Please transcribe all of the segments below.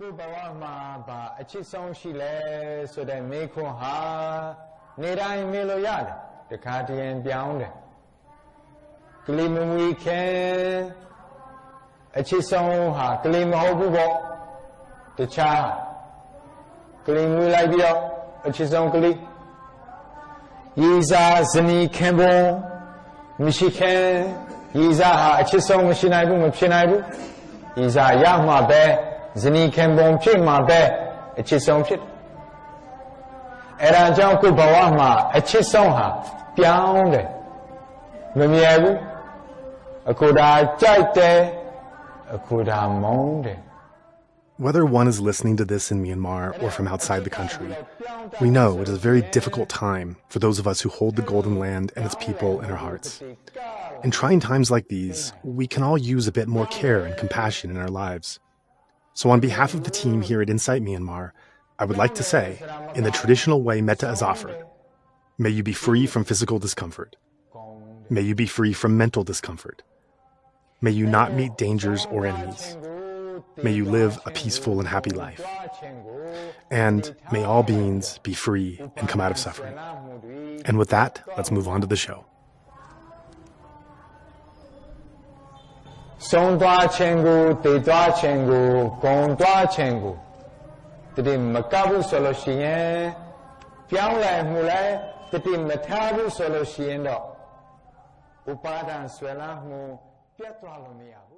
ကိုဘဝမှာဗာအချစ်ဆုံးရှိလဲဆိုတဲ့မေခွန်းဟာနေတိုင်းမေးလို့ရတယ်တခါတည်းပြောင်းတယ်ကလေးမမွေးခင်အချစ်ဆုံးဟာကလေးမဟုတ်ဘူးပေါ့တခြားကလေးမွေးလိုက်ပြီးတော့အချစ်ဆုံးကလေးရီစာဇနီးခင်ပွန်မရှိခင်ရီစာဟာအချစ်ဆုံးမရှိနိုင်ဘူးမဖြစ်နိုင်ဘူးရီစာရမှာပဲဇနီးခင်ပွန်ဖြစ်မှာပဲအချစ်ဆုံးဖြစ်အဲ့ဒါကြောင့်ကိုဘဝမှာအချစ်ဆုံးဟာပြောင်းတယ်မမြဲဘူးအခုဒါကြိုက်တယ်အခုဒါမုန်းတယ် Whether one is listening to this in Myanmar or from outside the country, we know it is a very difficult time for those of us who hold the Golden Land and its people in our hearts. In trying times like these, we can all use a bit more care and compassion in our lives. So on behalf of the team here at Insight Myanmar, I would like to say, in the traditional way Metta has offered, may you be free from physical discomfort. May you be free from mental discomfort. May you not meet dangers or enemies. May you live a peaceful and happy life. And may all beings be free and come out of suffering. And with that, let's move on to the show. ဆုံးသွားခြင်းကိုတည်သွားခြင်းကိုဂုံသွားခြင်းကိုတတိမကဘူးဆိုလို့ရှိရင်ပြောင်းလဲမှုလဲတတိမထားဘူးဆိုလို့ရှိရင်တော့ဥပါဒံဆွဲလာမှုပြတ်သွားလို့မရဘူး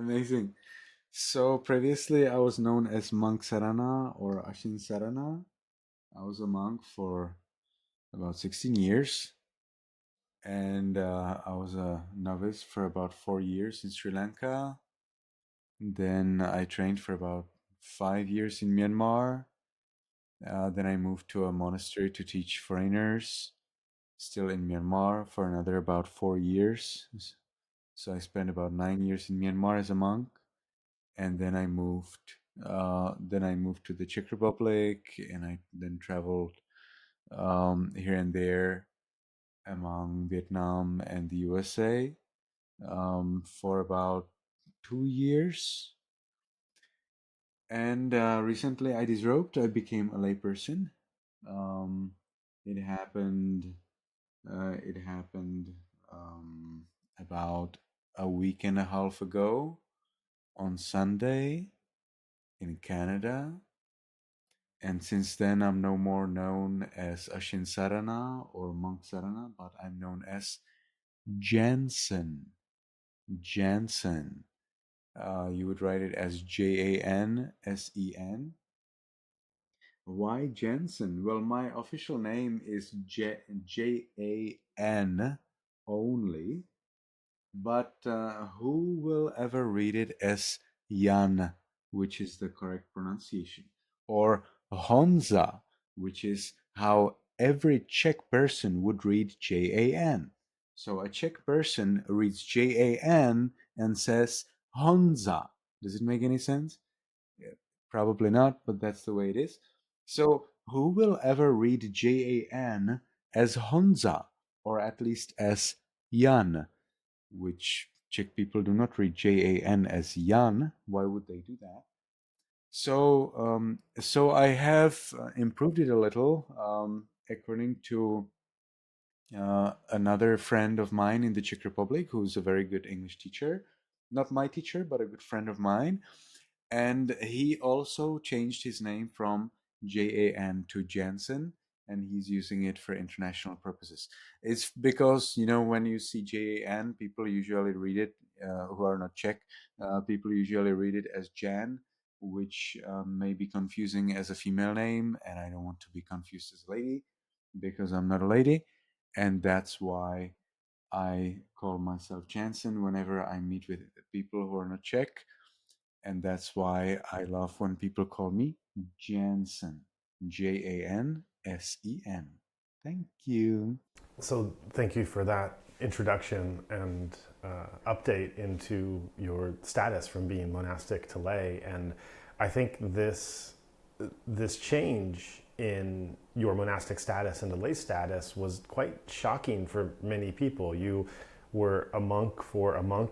Amazing. So previously I was known as Monk Sarana or Ashin Sarana. I was a monk for about 16 years. And I was a novice for about 4 years in Sri Lanka. Then I trained for about 5 years in Myanmar. Then I moved to a monastery to teach foreigners, still in Myanmar, for another about 4 years. So I spent about 9 years in Myanmar as a monk, and then I moved. To the Czech Republic, and I then traveled here and there among Vietnam and the USA for about 2 years. And recently I disrobed. I became a layperson. It happened. About a week and a half ago on Sunday in Canada. And since then I'm no more known as Ashin Sarana or Monk Sarana, but I'm known as Jansen. You would write it as Jansen. Why Jansen? Well, my official name is Jan only. But who will ever read it as Jan, which is the correct pronunciation, or Honza, which is how every Czech person would read Jan. So a Czech person reads Jan and says Honza. Does it make any sense? Yeah, probably not, but that's the way it is. So who will ever read Jan as Honza, or at least as Jan? Which Czech people do not read Jan as Jan. Why would they do that? So I have improved it a little, according to another friend of mine in the Czech Republic, who's a very good English teacher. not my teacher, but a good friend of mine. And he also changed his name from Jan to Jansen, and he's using it for international purposes. It's because, when you see Jan, people usually read it, who are not Czech, people usually read it as Jan, which may be confusing as a female name, and I don't want to be confused as a lady because I'm not a lady, and that's why I call myself Jansen whenever I meet with people who are not Czech, and that's why I love when people call me Jansen, Jansen. Thank you. So, thank you for that introduction and update into your status from being monastic to lay. And I think this change in your monastic status into lay status was quite shocking for many people. You were a monk,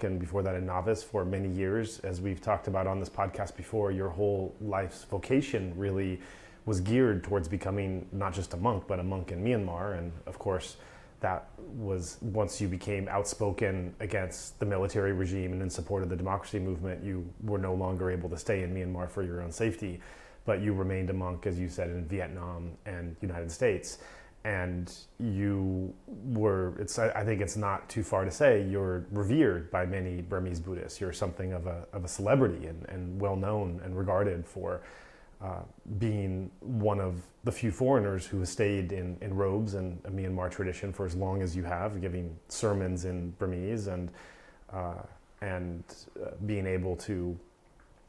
and before that a novice for many years. As we've talked about on this podcast before, your whole life's vocation really was geared towards becoming not just a monk, but a monk in Myanmar. And of course, that was once you became outspoken against the military regime and in support of the democracy movement, you were no longer able to stay in Myanmar for your own safety. But you remained a monk, as you said, in Vietnam and United States. And you were, I think it's not too far to say, you're revered by many Burmese Buddhists. You're something of a celebrity and well known and regarded for being one of the few foreigners who has stayed in robes and a Myanmar tradition for as long as you have, giving sermons in Burmese and being able to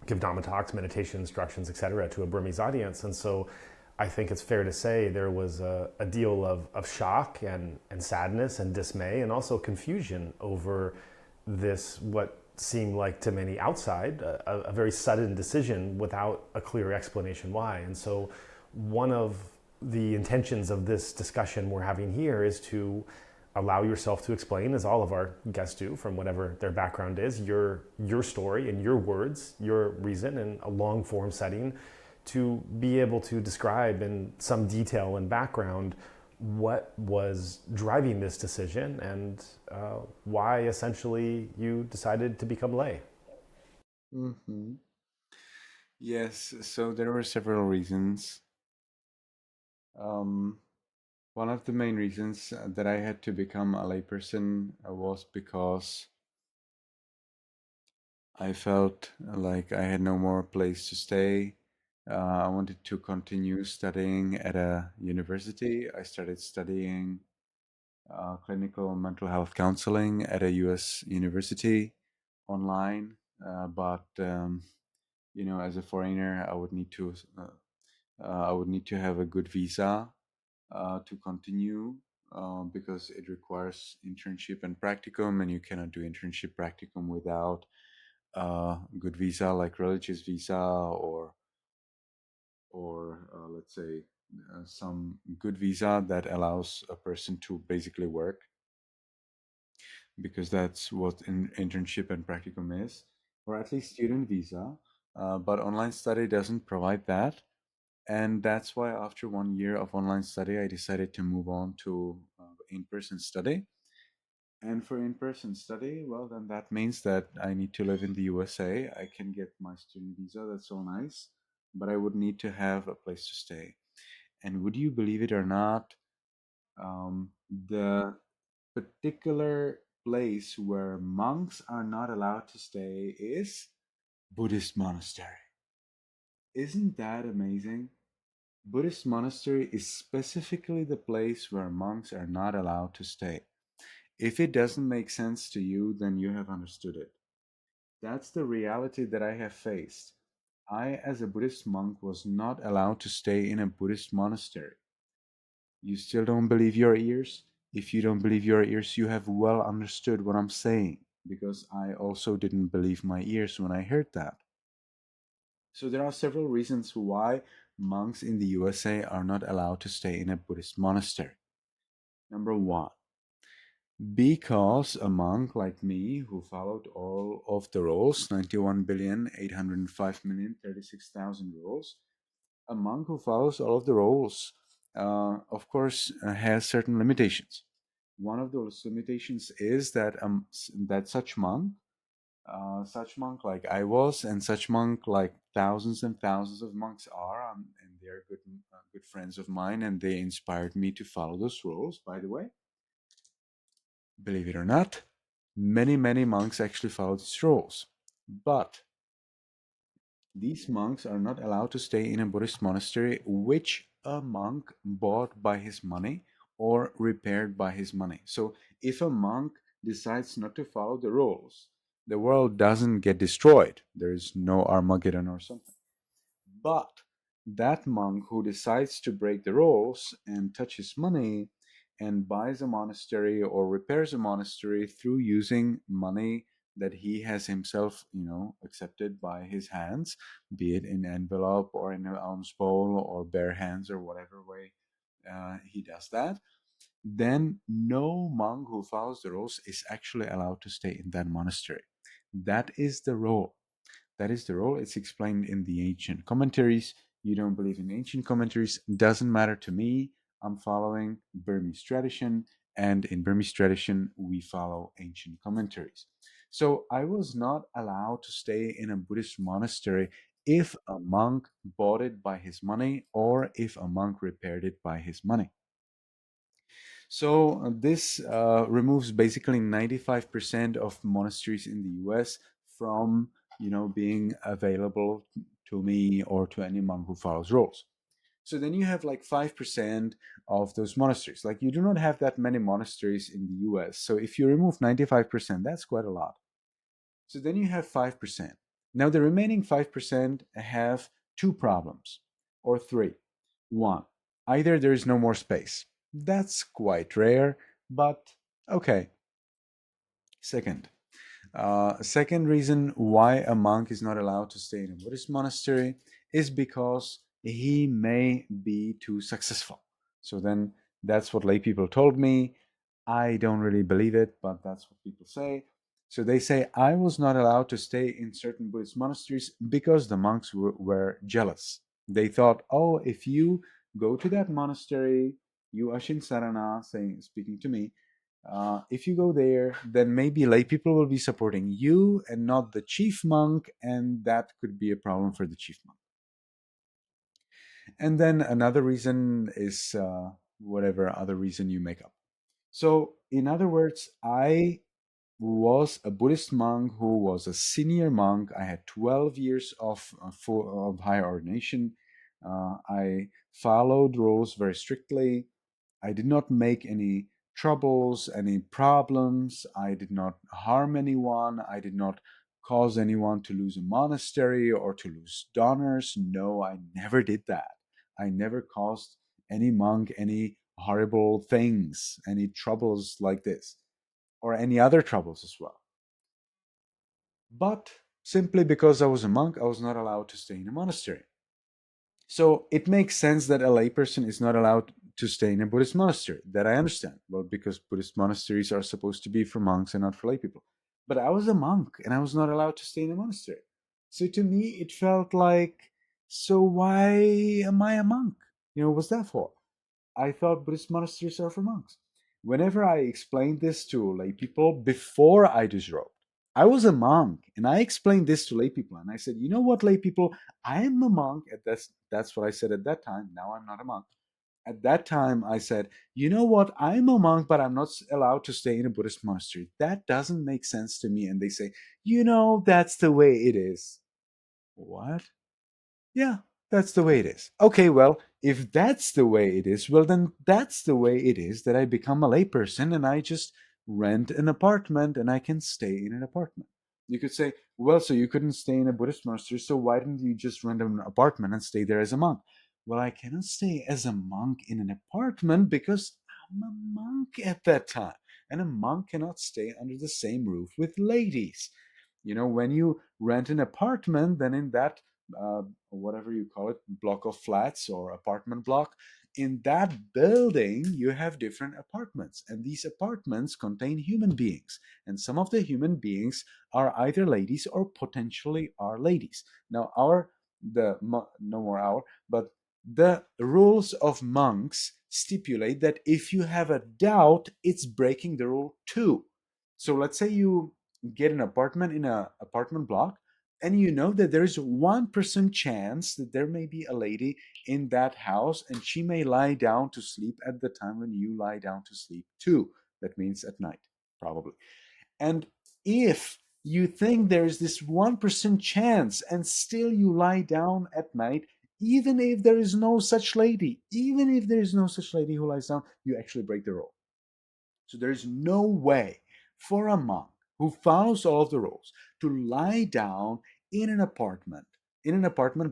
give Dhamma talks, meditation instructions, etc., to a Burmese audience. And so I think it's fair to say there was a deal of shock and sadness and dismay and also confusion over this, what seemed like to many outside, a very sudden decision without a clear explanation why. And so one of the intentions of this discussion we're having here is to allow yourself to explain, as all of our guests do, from whatever their background is, your story in your words, your reason, in a long form setting, to be able to describe in some detail and background what was driving this decision and why essentially you decided to become lay. Mm-hmm. Yes, so there were several reasons. One of the main reasons that I had to become a layperson was because I felt like I had no more place to stay. I wanted to continue studying at a university. I started studying clinical mental health counseling at a US university online, but as a foreigner, I would need to have a good visa to continue because it requires internship and practicum, and you cannot do internship practicum without good visa, like religious visa or let's say some good visa that allows a person to basically work, because that's what internship and practicum is, or at least student visa. But online study doesn't provide that. And that's why after 1 year of online study, I decided to move on to in-person study. And for in-person study, well, then that means that I need to live in the USA. I can get my student visa. That's so nice. But I would need to have a place to stay. And would you believe it or not, the particular place where monks are not allowed to stay is Buddhist monastery. Isn't that amazing? Buddhist monastery is specifically the place where monks are not allowed to stay. If it doesn't make sense to you, then you have understood it. That's the reality that I have faced. I, as a Buddhist monk, was not allowed to stay in a Buddhist monastery. You still don't believe your ears? If you don't believe your ears, you have well understood what I'm saying, because I also didn't believe my ears when I heard that. So there are several reasons why monks in the USA are not allowed to stay in a Buddhist monastery. Number one, because a monk like me, who followed all of the rules, 91,805,036,000 rules, a monk who follows all of the rules, of course, has certain limitations. One of those limitations is that such monk such monk like I was, and such monk like thousands and thousands of monks are, and they're good friends of mine, and they inspired me to follow those rules. By the way, believe it or not, many monks actually follow these rules, but these monks are not allowed to stay in a Buddhist monastery which a monk bought by his money or repaired by his money. So if a monk decides not to follow the rules, the world doesn't get destroyed. There is no Armageddon or something. But that monk who decides to break the rules and touch his money and buys a monastery or repairs a monastery through using money that he has himself, accepted by his hands, be it in envelope or in an alms bowl or bare hands or whatever way he does that, then no monk who follows the rules is actually allowed to stay in that monastery. That is the rule. That is the rule. It's explained in the ancient commentaries. You don't believe in ancient commentaries, doesn't matter to me. I'm following Burmese tradition, and in Burmese tradition, we follow ancient commentaries. So I was not allowed to stay in a Buddhist monastery if a monk bought it by his money or if a monk repaired it by his money. So this removes basically 95% of monasteries in the US from being available to me or to any monk who follows rules. So then you have like 5% of those monasteries. Like you do not have that many monasteries in the US. So if you remove 95%, that's quite a lot. So then you have 5%. Now the remaining 5% have two problems or three. One, either there is no more space. That's quite rare, but okay. Second reason why a monk is not allowed to stay in a Buddhist monastery is because he may be too successful. So then that's what lay people told me. I don't really believe it, but that's what people say. So they say I was not allowed to stay in certain Buddhist monasteries because the monks were jealous. They thought, oh, if you go to that monastery, you Ashin Sarana, speaking to me, if you go there, then maybe lay people will be supporting you and not the chief monk, and that could be a problem for the chief monk. And then another reason is whatever other reason you make up. So, in other words, I was a Buddhist monk who was a senior monk. I had 12 years of higher ordination. I followed rules very strictly. I did not make any troubles, any problems. I did not harm anyone. I did not cause anyone to lose a monastery or to lose donors. No, I never did that. I never caused any monk any horrible things, any troubles like this, or any other troubles as well. But simply because I was a monk, I was not allowed to stay in a monastery. So it makes sense that a layperson is not allowed to stay in a Buddhist monastery. That I understand. Well, because Buddhist monasteries are supposed to be for monks and not for lay people. But I was a monk and I was not allowed to stay in a monastery. So to me, it felt like, so why am I a monk? What's that for? I thought Buddhist monasteries are for monks. Whenever I explained this to lay people before I disrobed, I was a monk, and I explained this to lay people, and I said, "You know what, lay people? I am a monk." That's what I said at that time. Now I'm not a monk. At that time, I said, "You know what? I'm a monk, but I'm not allowed to stay in a Buddhist monastery. That doesn't make sense to me." And they say, "That's the way it is." What? Yeah, that's the way it is. Okay, well, if that's the way it is, well, then that's the way it is that I become a layperson and I just rent an apartment and I can stay in an apartment. You could say, well, so you couldn't stay in a Buddhist monastery, so why didn't you just rent an apartment and stay there as a monk? Well, I cannot stay as a monk in an apartment because I'm a monk at that time. And a monk cannot stay under the same roof with ladies. When you rent an apartment, then in that whatever you call it, block of flats or apartment block, in that building you have different apartments, and these apartments contain human beings, and some of the human beings are either ladies or potentially are ladies. Now no more our, but the rules of monks stipulate that if you have a doubt, it's breaking the rule too. So let's say you get an apartment in an apartment block, and you know that there's 1% chance that there may be a lady in that house, and she may lie down to sleep at the time when you lie down to sleep too. That means at night, probably. And if you think there's this 1% chance and still you lie down at night, even if there is no such lady, even if there is no such lady who lies down, you actually break the rule. So there's no way for a monk who follows all of the rules to lie down in an apartment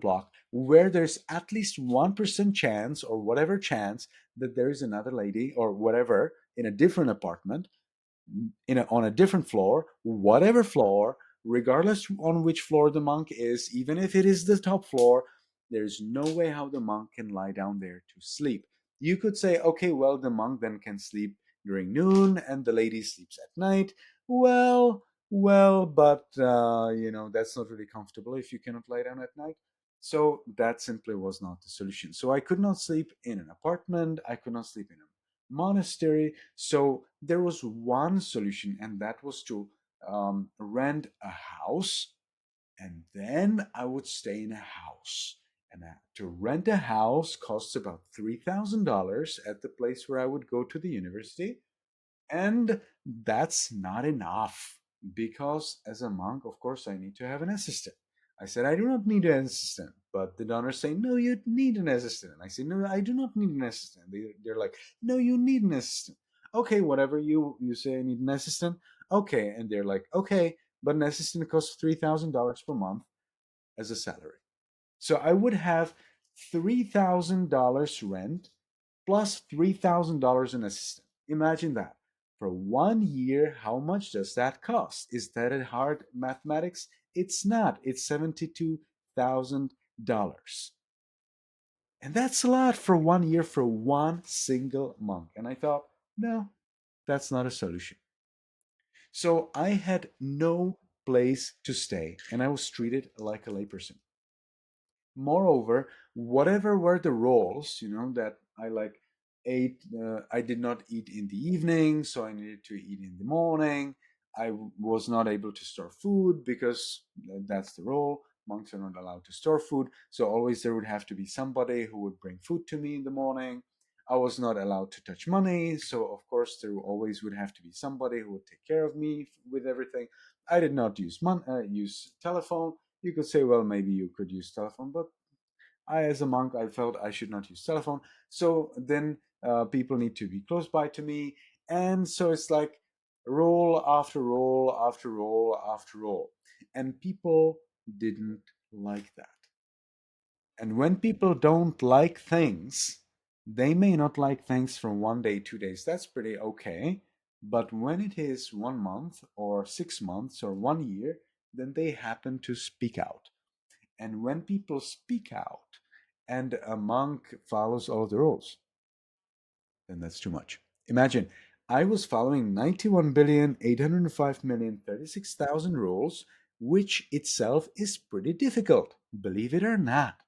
block where there's at least 1% chance or whatever chance that there is another lady or whatever in a different apartment on a different floor, whatever floor, regardless on which floor the monk is, even if it is the top floor, there's no way how the monk can lie down there to sleep. You could say, okay, well, the monk then can sleep during noon and the lady sleeps at night. But that's not really comfortable if you cannot lie down at night. So that simply was not the solution. So I could not sleep in an apartment. I could not sleep in a monastery. So there was one solution, and that was to rent a house, and then I would stay in a house. And to rent a house costs about $3,000 at the place where I would go to the university. And that's not enough because as a monk, of course, I need to have an assistant. I said, I do not need an assistant. But the donors say, no, you need an assistant. And I say, no, I do not need an assistant. They're like, no, you need an assistant. Okay, whatever you say, I need an assistant. Okay. And they're like, okay, but an assistant costs $3,000 per month as a salary. So I would have $3,000 rent plus $3,000 in assistant. Imagine that. For 1 year, how much does that cost? Is that a hard mathematics? It's not. It's $72,000. And that's a lot for 1 year for one single monk. And I thought, no, that's not a solution. So I had no place to stay, and I was treated like a layperson. Moreover, whatever were the roles, that I ate, I did not eat in the evening, so I needed to eat in the morning. I was not able to store food because that's the role. Monks are not allowed to store food, so always there would have to be somebody who would bring food to me in the morning. I was not allowed to touch money, so of course there always would have to be somebody who would take care of me with everything. I did not use telephone. You could say, well, maybe you could use telephone, but as a monk, I felt I should not use telephone. So then people need to be close by to me. And so it's like roll after roll after roll after roll. And people didn't like that. And when people don't like things, they may not like things from 1 day, 2 days. That's pretty okay. But when it is 1 month or 6 months or 1 year, then they happen to speak out. And when people speak out and a monk follows all the rules, then that's too much. Imagine, I was following 91,805,036,000 rules, which itself is pretty difficult, believe it or not.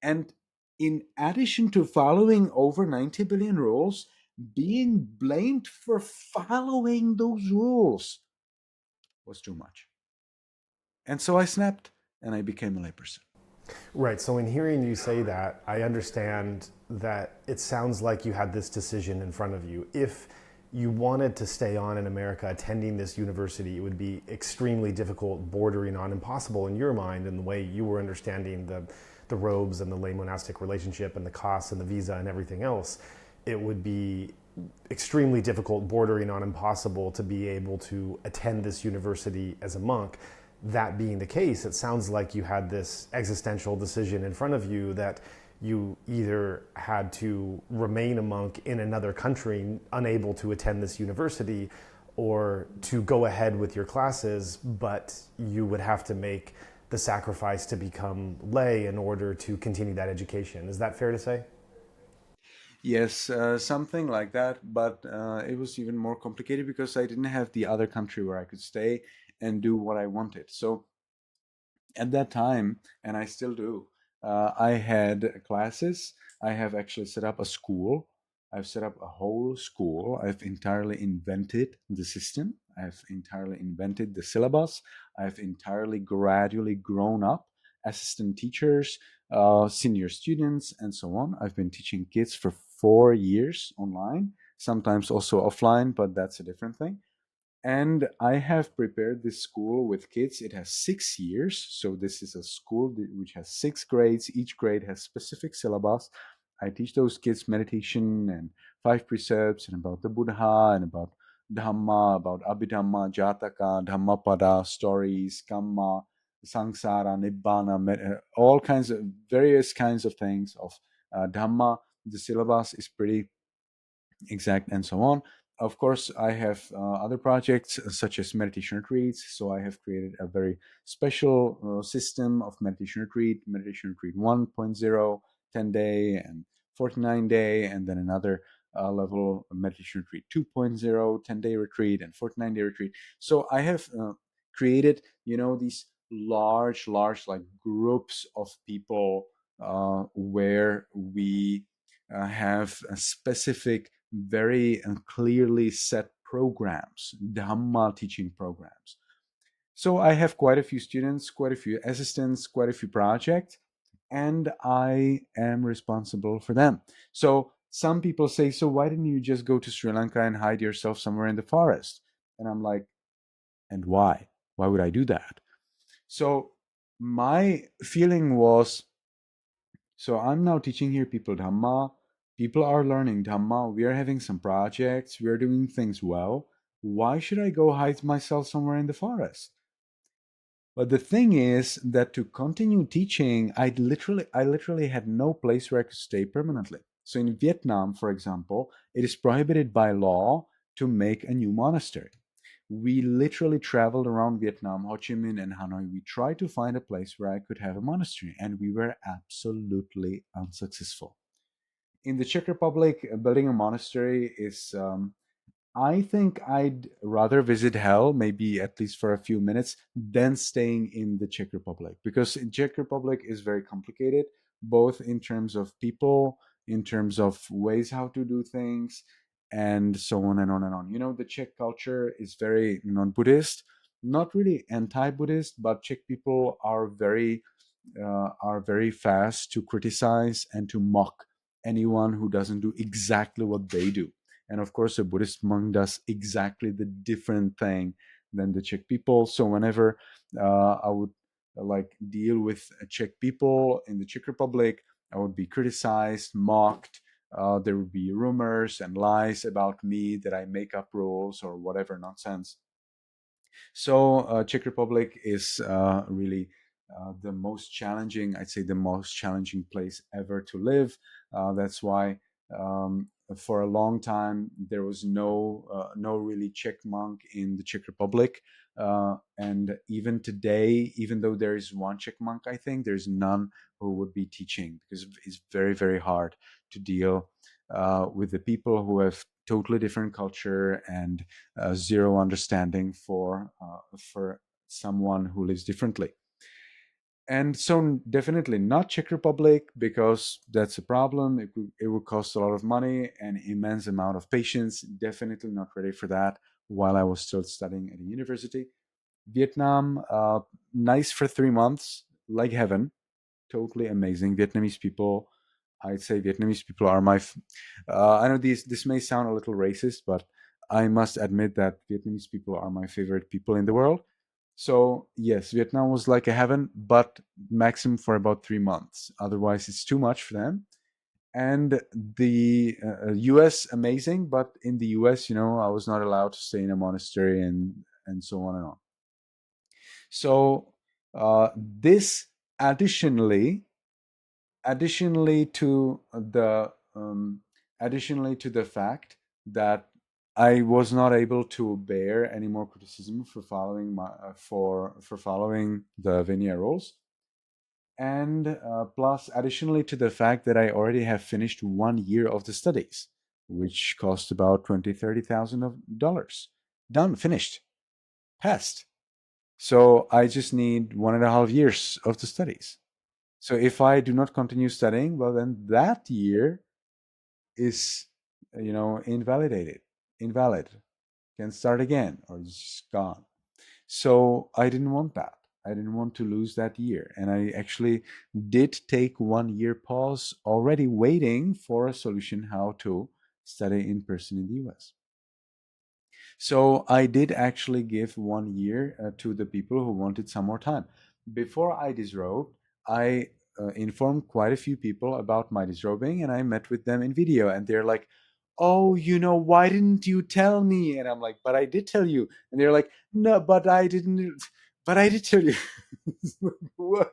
And in addition to following over 90 billion rules, being blamed for following those rules was too much. And so I snapped and I became a layperson. Right. So in hearing you say that, I understand that it sounds like you had this decision in front of you. If you wanted to stay on in America attending this university, it would be extremely difficult, bordering on impossible in your mind, in the way you were understanding the robes and the lay monastic relationship and the costs and the visa and everything else. It would be extremely difficult, bordering on impossible, to be able to attend this university as a monk. That being the case, it sounds like you had this existential decision in front of you that you either had to remain a monk in another country, unable to attend this university, or to go ahead with your classes, but you would have to make the sacrifice to become lay in order to continue that education. Is that fair to say? Yes, something like that, but it was even more complicated because I didn't have the other country where I could stay and do what I wanted. So at that time, and I still do, I had classes. I have actually set up a school I've set up a whole school. I've entirely invented the system. I've entirely invented the syllabus. I've entirely gradually grown up assistant teachers, senior students, and so on. I've been teaching kids for 4 years online, sometimes also offline, but that's a different thing. And I have prepared this school with kids. It has 6 years. So this is a school which has 6 grades. Each grade has specific syllabus. I teach those kids meditation and 5 precepts and about the Buddha and about Dhamma, about Abhidhamma, Jataka, Dhammapada, stories, Kamma, Samsara, Nibbana, all kinds of various kinds of things of Dhamma. The syllabus is pretty exact and so on. Of course, I have other projects such as meditation retreats. So I have created a very special system of meditation retreat 1.0, 10-day and 49-day, and then another level meditation retreat 2.0, 10-day retreat and 49-day retreat. So I have created, these large like groups of people where we have a specific, very clearly set programs, Dhamma teaching programs. So I have quite a few students, quite a few assistants, quite a few projects, and I am responsible for them. So some people say, so why didn't you just go to Sri Lanka and hide yourself somewhere in the forest? And I'm like, and why? Why would I do that? So my feeling was, so I'm now teaching here people Dhamma. People are learning Dhamma. We are having some projects. We are doing things well. Why should I go hide myself somewhere in the forest? But the thing is that to continue teaching, I literally had no place where I could stay permanently. So in Vietnam, for example, it is prohibited by law to make a new monastery. We literally traveled around Vietnam, Ho Chi Minh and Hanoi. We tried to find a place where I could have a monastery, and we were absolutely unsuccessful. In the Czech Republic, building a monastery is, I think I'd rather visit hell, maybe at least for a few minutes, than staying in the Czech Republic, because in Czech Republic is very complicated, both in terms of people, in terms of ways how to do things, and so on and on and on. The Czech culture is very non-Buddhist, not really anti-Buddhist, but Czech people are very fast to criticize and to mock anyone who doesn't do exactly what they do. And of course, a Buddhist monk does exactly the different thing than the Czech people. So whenever I would deal with Czech people in the Czech Republic, I would be criticized, mocked. There would be rumors and lies about me that I make up rules or whatever nonsense. So Czech Republic is really the most challenging, I'd say the most challenging place ever to live. That's why for a long time there was no really Czech monk in the Czech Republic. And even today, even though there is one Czech monk, I think there's none who would be teaching, because it's very, very hard to deal with the people who have totally different culture and zero understanding for someone who lives differently. And so definitely not Czech Republic, because that's a problem. It would cost a lot of money and immense amount of patience. Definitely not ready for that while I was still studying at a university. Vietnam, nice for 3 months, like heaven. Totally amazing. Vietnamese people, I'd say Vietnamese people are my. I know this may sound a little racist, but I must admit that Vietnamese people are my favorite people in the world. So yes, Vietnam was like a heaven, but maximum for about 3 months. Otherwise, it's too much for them. And the U.S. amazing, but in the U.S., I was not allowed to stay in a monastery and so on and on. So this additionally to the fact that I was not able to bear any more criticism for following following the Vinaya rules, and plus additionally to the fact that I already have finished 1 year of the studies, which cost about $20,000-$30,000. Done, finished, passed. So I just need 1.5 years of the studies. So if I do not continue studying, well, then that year is invalidated, invalid, can start again, or it's just gone. So I didn't want that. I didn't want to lose that year. And I actually did take 1 year pause, already waiting for a solution how to study in person in the US. So I did actually give 1 year to the people who wanted some more time. Before I disrobed, I informed quite a few people about my disrobing, and I met with them in video, and they're like, "Oh, why didn't you tell me?" And I'm like, "But I did tell you." And they're like, "No, but I didn't. But I did tell you." What?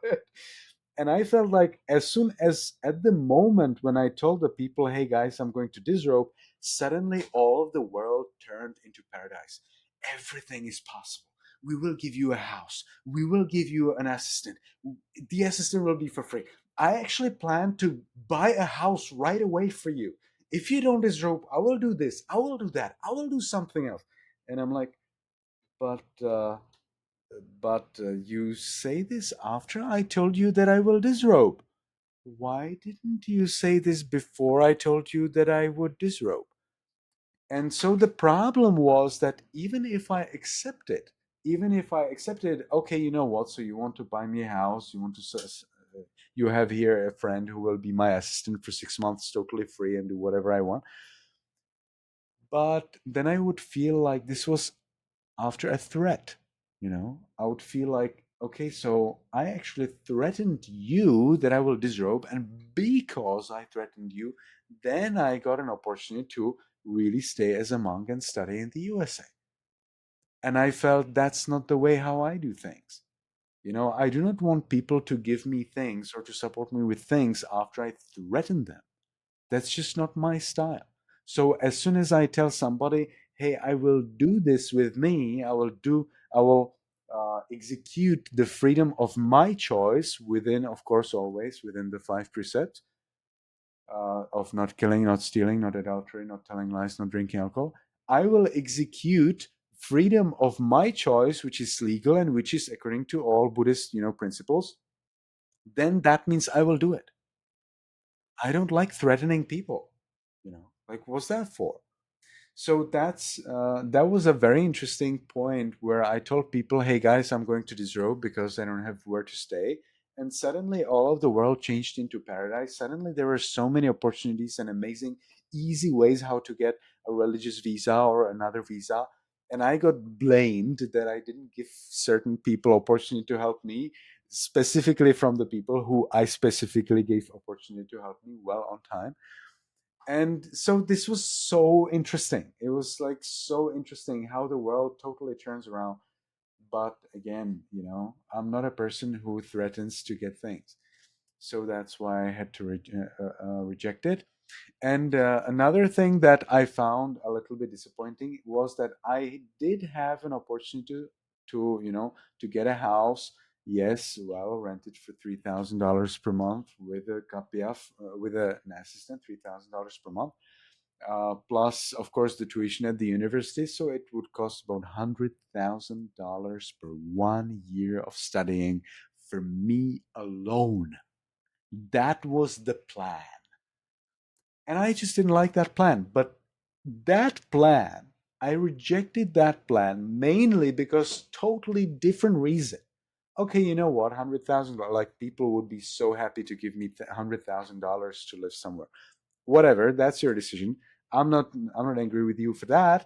And I felt like as soon as at the moment when I told the people, "Hey guys, I'm going to disrobe," suddenly all of the world turned into paradise. Everything is possible. We will give you a house. We will give you an assistant. The assistant will be for free. I actually plan to buy a house right away for you. If you don't disrobe, I will do this. I will do that. I will do something else. And I'm like, but you say this after I told you that I will disrobe. Why didn't you say this before I told you that I would disrobe? And so the problem was that even if I accepted, okay, you know what? So you want to buy me a house, you have here a friend who will be my assistant for 6 months, totally free, and do whatever I want. But then I would feel like this was after a threat. I would feel like, okay, so I actually threatened you that I will disrobe, and because I threatened you, then I got an opportunity to really stay as a monk and study in the USA. And I felt that's not the way how I do things. I do not want people to give me things or to support me with things after I threaten them. That's just not my style. So as soon as I tell somebody, "Hey, I will do this with me. I will execute the freedom of my choice within, of course, always within the 5 precepts of not killing, not stealing, not adultery, not telling lies, not drinking alcohol. I will execute freedom of my choice, which is legal and which is according to all Buddhist, principles." Then that means I will do it. I don't like threatening people. Like, what's that for? So that was a very interesting point where I told people, "Hey guys, I'm going to disrobe because I don't have where to stay." And suddenly all of the world changed into paradise. Suddenly there were so many opportunities and amazing, easy ways how to get a religious visa or another visa. And I got blamed that I didn't give certain people opportunity to help me, specifically from the people who I specifically gave opportunity to help me well on time. And so this was so interesting. It was like so interesting how the world totally turns around. But again, I'm not a person who threatens to get things. So that's why I had to reject it. And another thing that I found a little bit disappointing was that I did have an opportunity to get a house. Yes, well, rented for $3,000 per month with a kapiaf, with an assistant, $3,000 per month, plus, of course, the tuition at the university. So it would cost about $100,000 per 1 year of studying for me alone. That was the plan. And I just didn't like that plan. But that plan, I rejected that plan mainly because totally different reason. Okay, you know what? $100,000, like people would be so happy to give me $100,000 to live somewhere. Whatever, that's your decision. I'm not angry with you for that.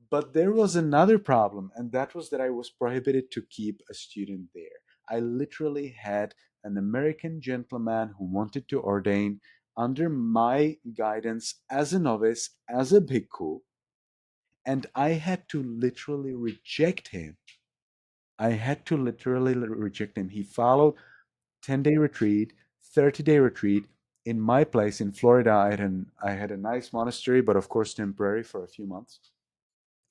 But there was another problem, and that was that I was prohibited to keep a student there. I literally had an American gentleman who wanted to ordain under my guidance as a novice, as a bhikkhu, and I had to literally reject him. He followed 10-day retreat, 30-day retreat in my place in Florida. I had a nice monastery, but of course temporary for a few months.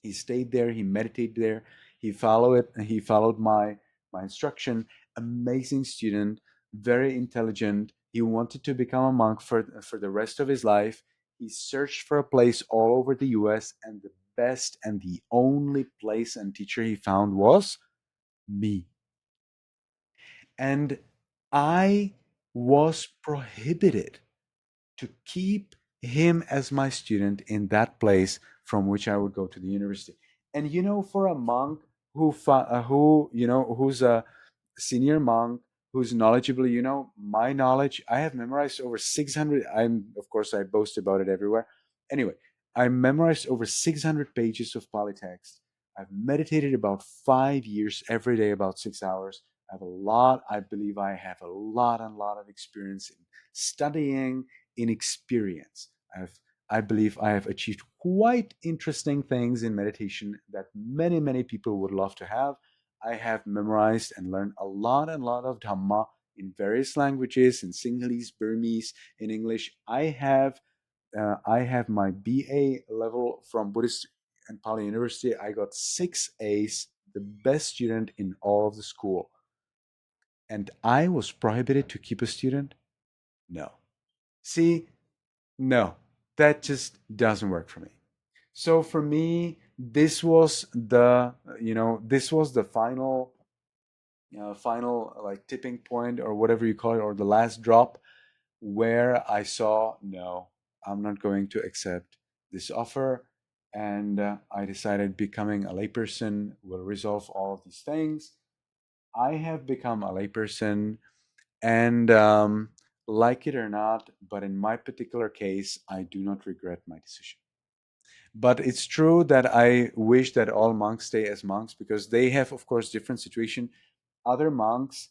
He stayed there, he meditated there, he followed my instruction. Amazing student, very intelligent. He wanted to become a monk for the rest of his life. He searched for a place all over the US, and the best and the only place and teacher he found was me. And I was prohibited to keep him as my student in that place from which I would go to the university. And for a monk who's a senior monk, who's knowledgeable, my knowledge, I have memorized over 600. Of course, I boast about it everywhere. Anyway, I memorized over 600 pages of Pali text. I've meditated about 5 years every day, about 6 hours. I believe I have a lot and lot of experience in studying, in experience. I believe I have achieved quite interesting things in meditation that many, many people would love to have. I have memorized and learned a lot and lot of Dhamma in various languages, in Sinhalese, Burmese, in English. I have my BA level from Buddhist and Pali University. I got 6 A's, the best student in all of the school. And I was prohibited to keep a student? No. See, no, that just doesn't work for me. So for me, this was the final like tipping point, or whatever you call it, or the last drop, where I saw, no, I'm not going to accept this offer. And I decided becoming a layperson will resolve all of these things. I have become a layperson, and like it or not, but in my particular case, I do not regret my decision. But it's true that I wish that all monks stay as monks, because they have, of course, different situation. Other monks,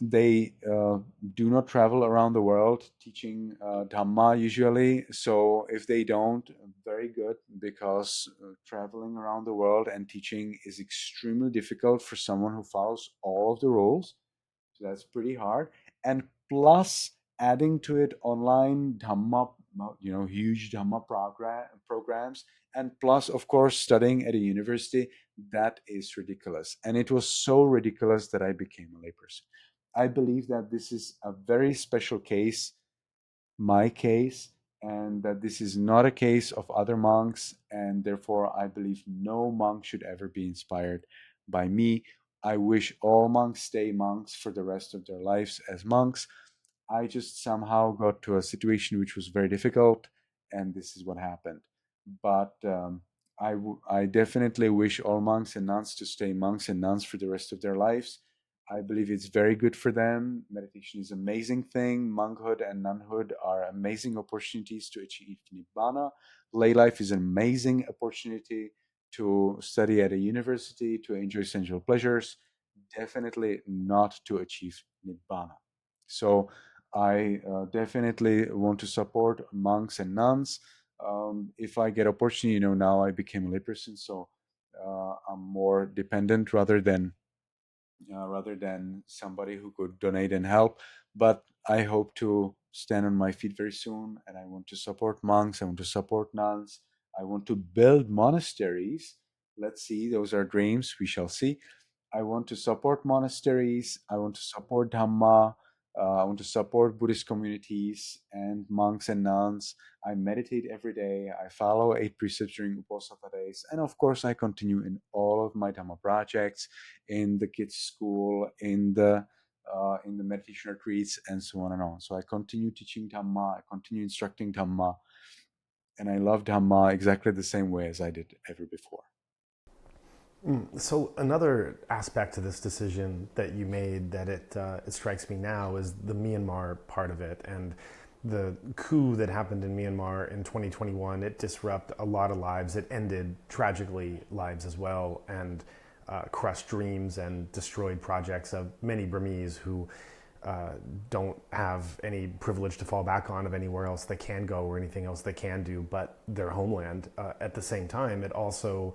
they do not travel around the world teaching Dhamma usually. So if they don't, very good, because traveling around the world and teaching is extremely difficult for someone who follows all of the rules. So that's pretty hard. And plus, adding to it online Dhamma, huge Dhamma programs, and plus, of course, studying at a university, that is ridiculous. And it was so ridiculous that I became a layperson. I believe that this is a very special case, my case, and that this is not a case of other monks, and therefore I believe no monk should ever be inspired by me. I wish all monks stay monks for the rest of their lives as monks. I just somehow got to a situation which was very difficult, and this is what happened. But I definitely wish all monks and nuns to stay monks and nuns for the rest of their lives. I believe it's very good for them. Meditation is an amazing thing. Monkhood and nunhood are amazing opportunities to achieve nibbana. Lay life is an amazing opportunity to study at a university, to enjoy sensual pleasures, definitely not to achieve nibbana. So I definitely want to support monks and nuns. If I get opportunity, now I became a layperson, so I'm more dependent rather than somebody who could donate and help. But I hope to stand on my feet very soon, and I want to support monks. I want to support nuns. I want to build monasteries. Let's see; those are dreams. We shall see. I want to support monasteries. I want to support Dhamma. I want to support Buddhist communities and monks and nuns. I meditate every day. I follow 8 precepts during Uposatha days. And of course, I continue in all of my Dhamma projects, in the kids' school, in the meditation retreats, and so on and on. So I continue teaching Dhamma. I continue instructing Dhamma. And I love Dhamma exactly the same way as I did ever before. So another aspect to this decision that you made that it strikes me now is the Myanmar part of it, and the coup that happened in Myanmar in 2021. It disrupted a lot of lives. It ended tragically lives as well, and crushed dreams and destroyed projects of many Burmese who don't have any privilege to fall back on of anywhere else they can go or anything else they can do but their homeland. At the same time, it also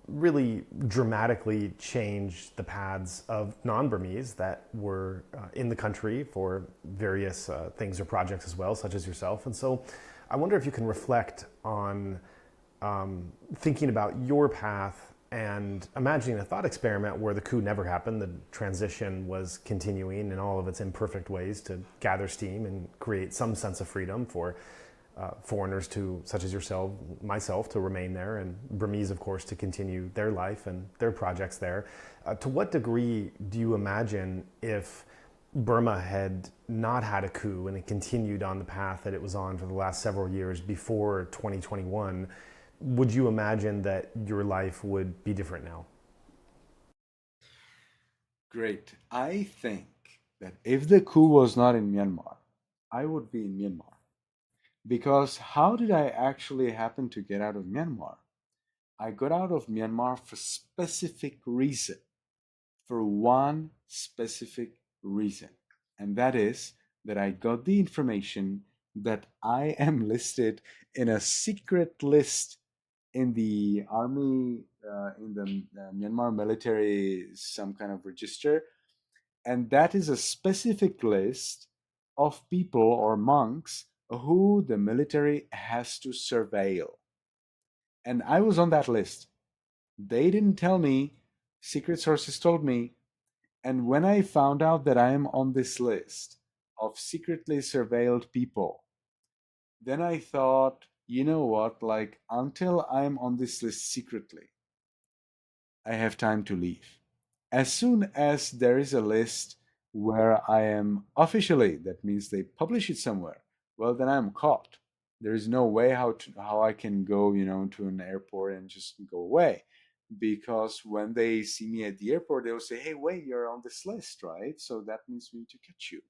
really dramatically changed the paths of non-Burmese that were in the country for various things or projects as well, such as yourself. And so I wonder if you can reflect on thinking about your path and imagining a thought experiment where the coup never happened, the transition was continuing in all of its imperfect ways to gather steam and create some sense of freedom for foreigners such as yourself, myself, to remain there, and Burmese, of course, to continue their life and their projects there. To what degree do you imagine if Burma had not had a coup and it continued on the path that it was on for the last several years before 2021, would you imagine that your life would be different now? Great. I think that if the coup was not in Myanmar, I would be in Myanmar. Because how did I actually happen to get out of Myanmar? I got out of Myanmar for specific reason, for one specific reason, and that is that I got the information that I am listed in a secret list in the army, in the Myanmar military, some kind of register, and that is a specific list of people or monks who the military has to surveil. And I was on that list. They didn't tell me, secret sources told me. And when I found out that I am on this list of secretly surveilled people, then I thought, you know what, like until I'm on this list secretly, I have time to leave. As soon as there is a list where I am officially, that means they publish it somewhere, well, then I'm caught. There is no way how I can go, to an airport and just go away. Because when they see me at the airport, they'll say, "Hey, wait, you're on this list, right? So that means we need to catch you."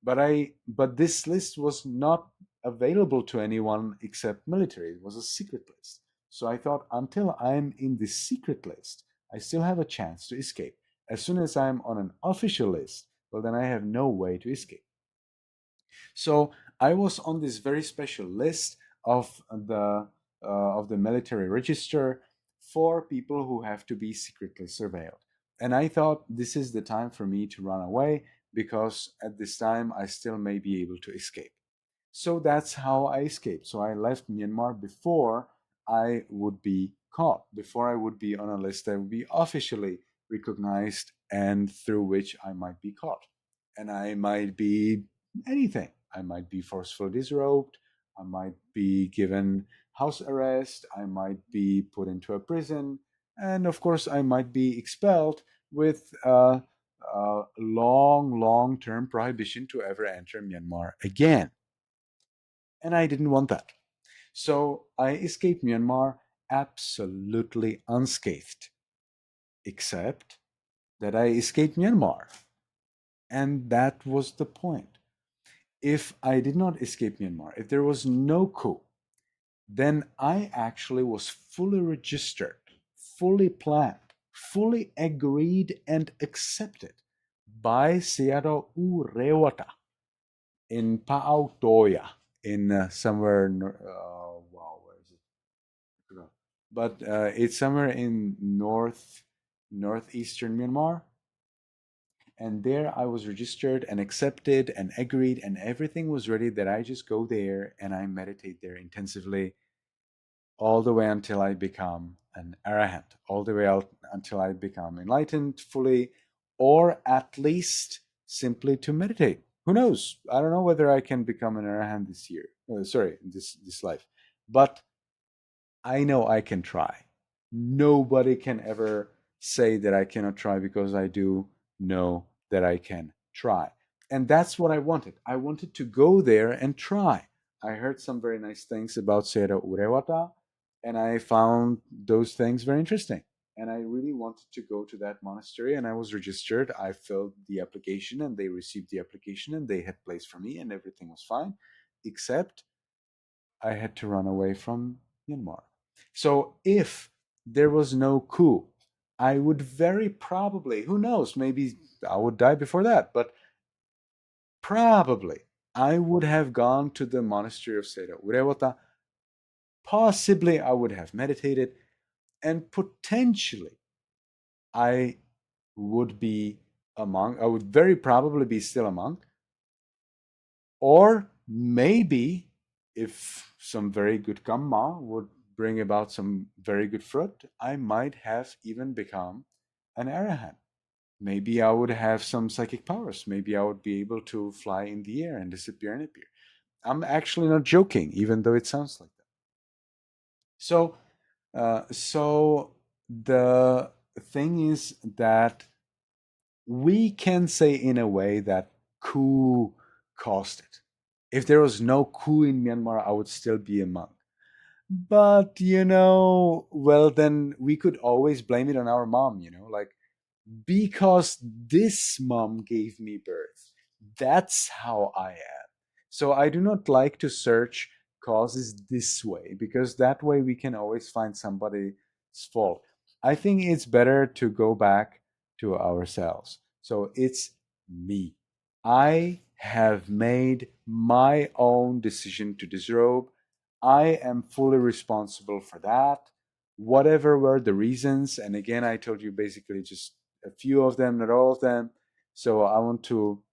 But this list was not available to anyone except military. It was a secret list. So I thought, until I'm in this secret list, I still have a chance to escape. As soon as I'm on an official list, well, then I have no way to escape. So I was on this very special list of the military register for people who have to be secretly surveilled. And I thought this is the time for me to run away, because at this time I still may be able to escape. So that's how I escaped. So I left Myanmar before I would be caught, before I would be on a list that would be officially recognized and through which I might be caught. And I might be anything. I might be forcefully disrobed. I might be given house arrest. I might be put into a prison. And of course, I might be expelled with a long term prohibition to ever enter Myanmar again. And I didn't want that. So I escaped Myanmar absolutely unscathed, except that I escaped Myanmar. And that was the point. If I did not escape Myanmar, if there was no coup, then I actually was fully registered, fully planned, fully agreed and accepted by Searo Urewata in Paautoya, in somewhere, wow, where is it? I forgot. But it's somewhere in northeastern Myanmar. And there I was registered and accepted and agreed, and everything was ready that I just go there and I meditate there intensively all the way until I become an arahant, all the way out until I become enlightened fully, or at least simply to meditate. Who knows? I don't know whether I can become an arahant this year. This life. But I know I can try. Nobody can ever say that I cannot try, because I do know that I can try. And that's what I wanted. I wanted to go there and try. I heard some very nice things about Sera Urewata, and I found those things very interesting. And I really wanted to go to that monastery, and I was registered. I filled the application, and they received the application, and they had place for me, and everything was fine, except I had to run away from Myanmar. So if there was no coup, I would very probably, who knows, maybe I would die before that, but probably I would have gone to the monastery of Sera Urewata. Possibly I would have meditated, and potentially I would be a monk. I would very probably be still a monk. Or maybe, if some very good karma would bring about some very good fruit, I might have even become an arahant. Maybe I would have some psychic powers. Maybe I would be able to fly in the air and disappear and appear. I'm actually not joking, even though it sounds like that. So the thing is that we can say in a way that coup caused it. If there was no coup in Myanmar, I would still be a monk. But, well, then we could always blame it on our mom, like, because this mom gave me birth. That's how I am. So I do not like to search causes this way, because that way we can always find somebody's fault. I think it's better to go back to ourselves. So it's me. I have made my own decision to disrobe. I am fully responsible for that. Whatever were the reasons, and again, I told you basically just a few of them, not all of them. So I want to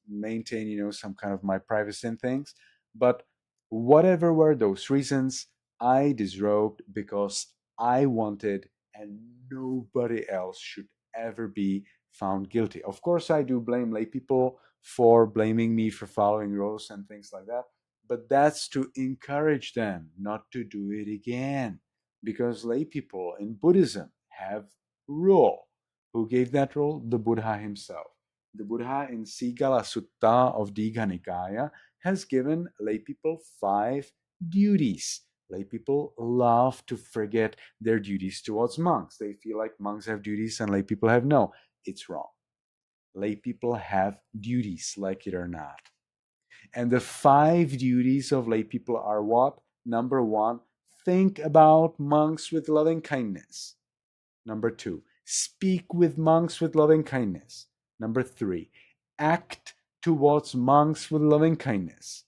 maintain, some kind of my privacy and things. But whatever were those reasons, I disrobed because I wanted, and nobody else should ever be found guilty. Of course, I do blame lay people for blaming me for following rules and things like that, but that's to encourage them not to do it again, because lay people in Buddhism have rule. Who gave that rule? The Buddha himself. The Buddha in Sigala Sutta of Digha Nikaya has given lay people 5 duties. Lay people love to forget their duties towards monks. They feel like monks have duties and lay people have no. It's wrong. Lay people have duties, like it or not. And the 5 duties of lay people are what? Number 1, think about monks with loving kindness. Number 2, speak with monks with loving kindness. Number 3, act towards monks with loving kindness.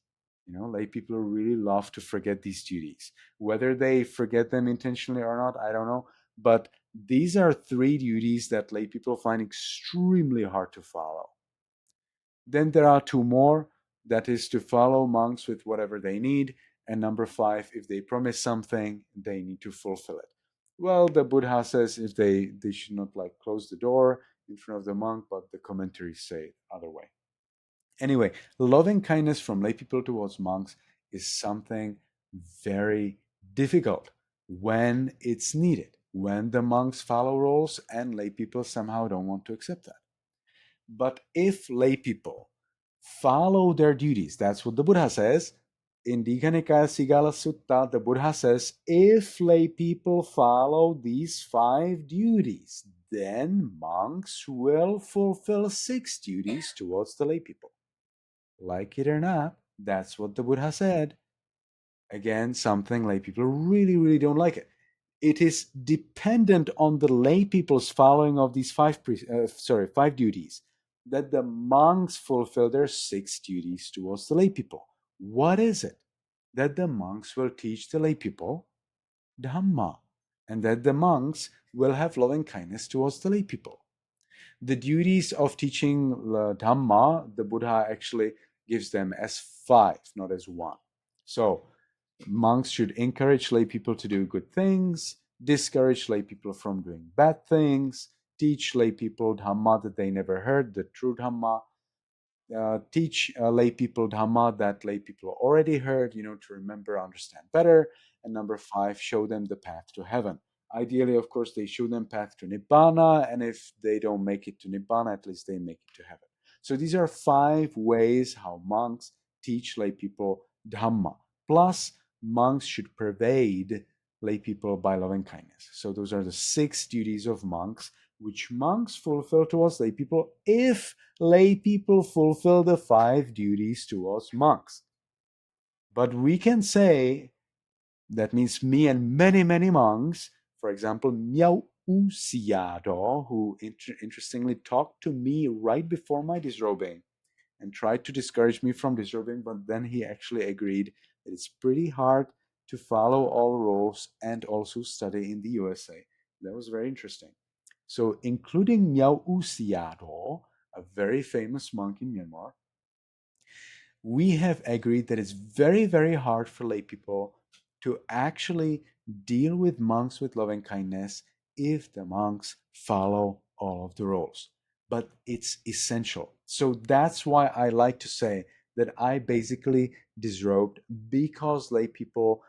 Lay people really love to forget these duties. Whether they forget them intentionally or not, I don't know. But these are 3 duties that lay people find extremely hard to follow. Then there are 2 more, that is to follow monks with whatever they need. And number 5, if they promise something, they need to fulfill it. Well, the Buddha says if they should not like close the door in front of the monk, but the commentaries say other way. Anyway, loving kindness from lay people towards monks is something very difficult when it's needed, when the monks follow rules and lay people somehow don't want to accept that. But if lay people follow their duties, that's what the Buddha says. In Digha Nikaya Sigala Sutta, the Buddha says, if lay people follow these 5 duties, then monks will fulfill 6 duties towards the lay people. Like it or not, that's what the Buddha said. Again, something lay people really, really don't like it. It is dependent on the lay people's following of these 5 duties, that the monks fulfill their 6 duties towards the lay people. What is it? That the monks will teach the lay people Dhamma, and that the monks will have loving kindness towards the lay people. The duties of teaching Dhamma, the Buddha actually gives them as 5, not as 1. So monks should encourage lay people to do good things, discourage lay people from doing bad things, teach lay people Dhamma that they never heard, the true Dhamma, teach lay people Dhamma that lay people already heard, to remember, understand better. And number 5, show them the path to heaven. Ideally, of course, they show them path to Nibbana, and if they don't make it to Nibbana, at least they make it to heaven. So these are 5 ways how monks teach lay people Dhamma. Plus, monks should pervade lay people by loving kindness. So those are the 6 duties of monks, which monks fulfill towards lay people if lay people fulfill the 5 duties towards monks. But we can say, that means me and many, many monks, for example, Miao Usiado, who interestingly talked to me right before my disrobing and tried to discourage me from disrobing, but then he actually agreed that it's pretty hard to follow all rules and also study in the USA. That was very interesting. So including Miao Usiado, a very famous monk in Myanmar, we have agreed that it's very, very hard for lay people to actually deal with monks with loving kindness if the monks follow all of the rules. But it's essential. So that's why I like to say that I basically disrobed because lay people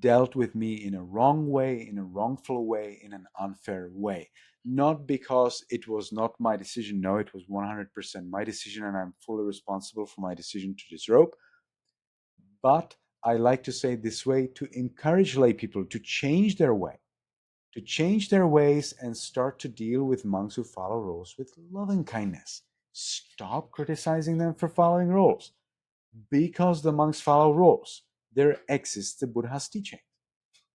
dealt with me in a wrong way, in a wrongful way, in an unfair way. Not because it was not my decision. No, it was 100% my decision, and I'm fully responsible for my decision to disrobe. But I like to say it this way, to encourage lay people to change their way, to change their ways and start to deal with monks who follow rules with loving kindness. Stop criticizing them for following rules. Because the monks follow rules, there exists the Buddha's teaching.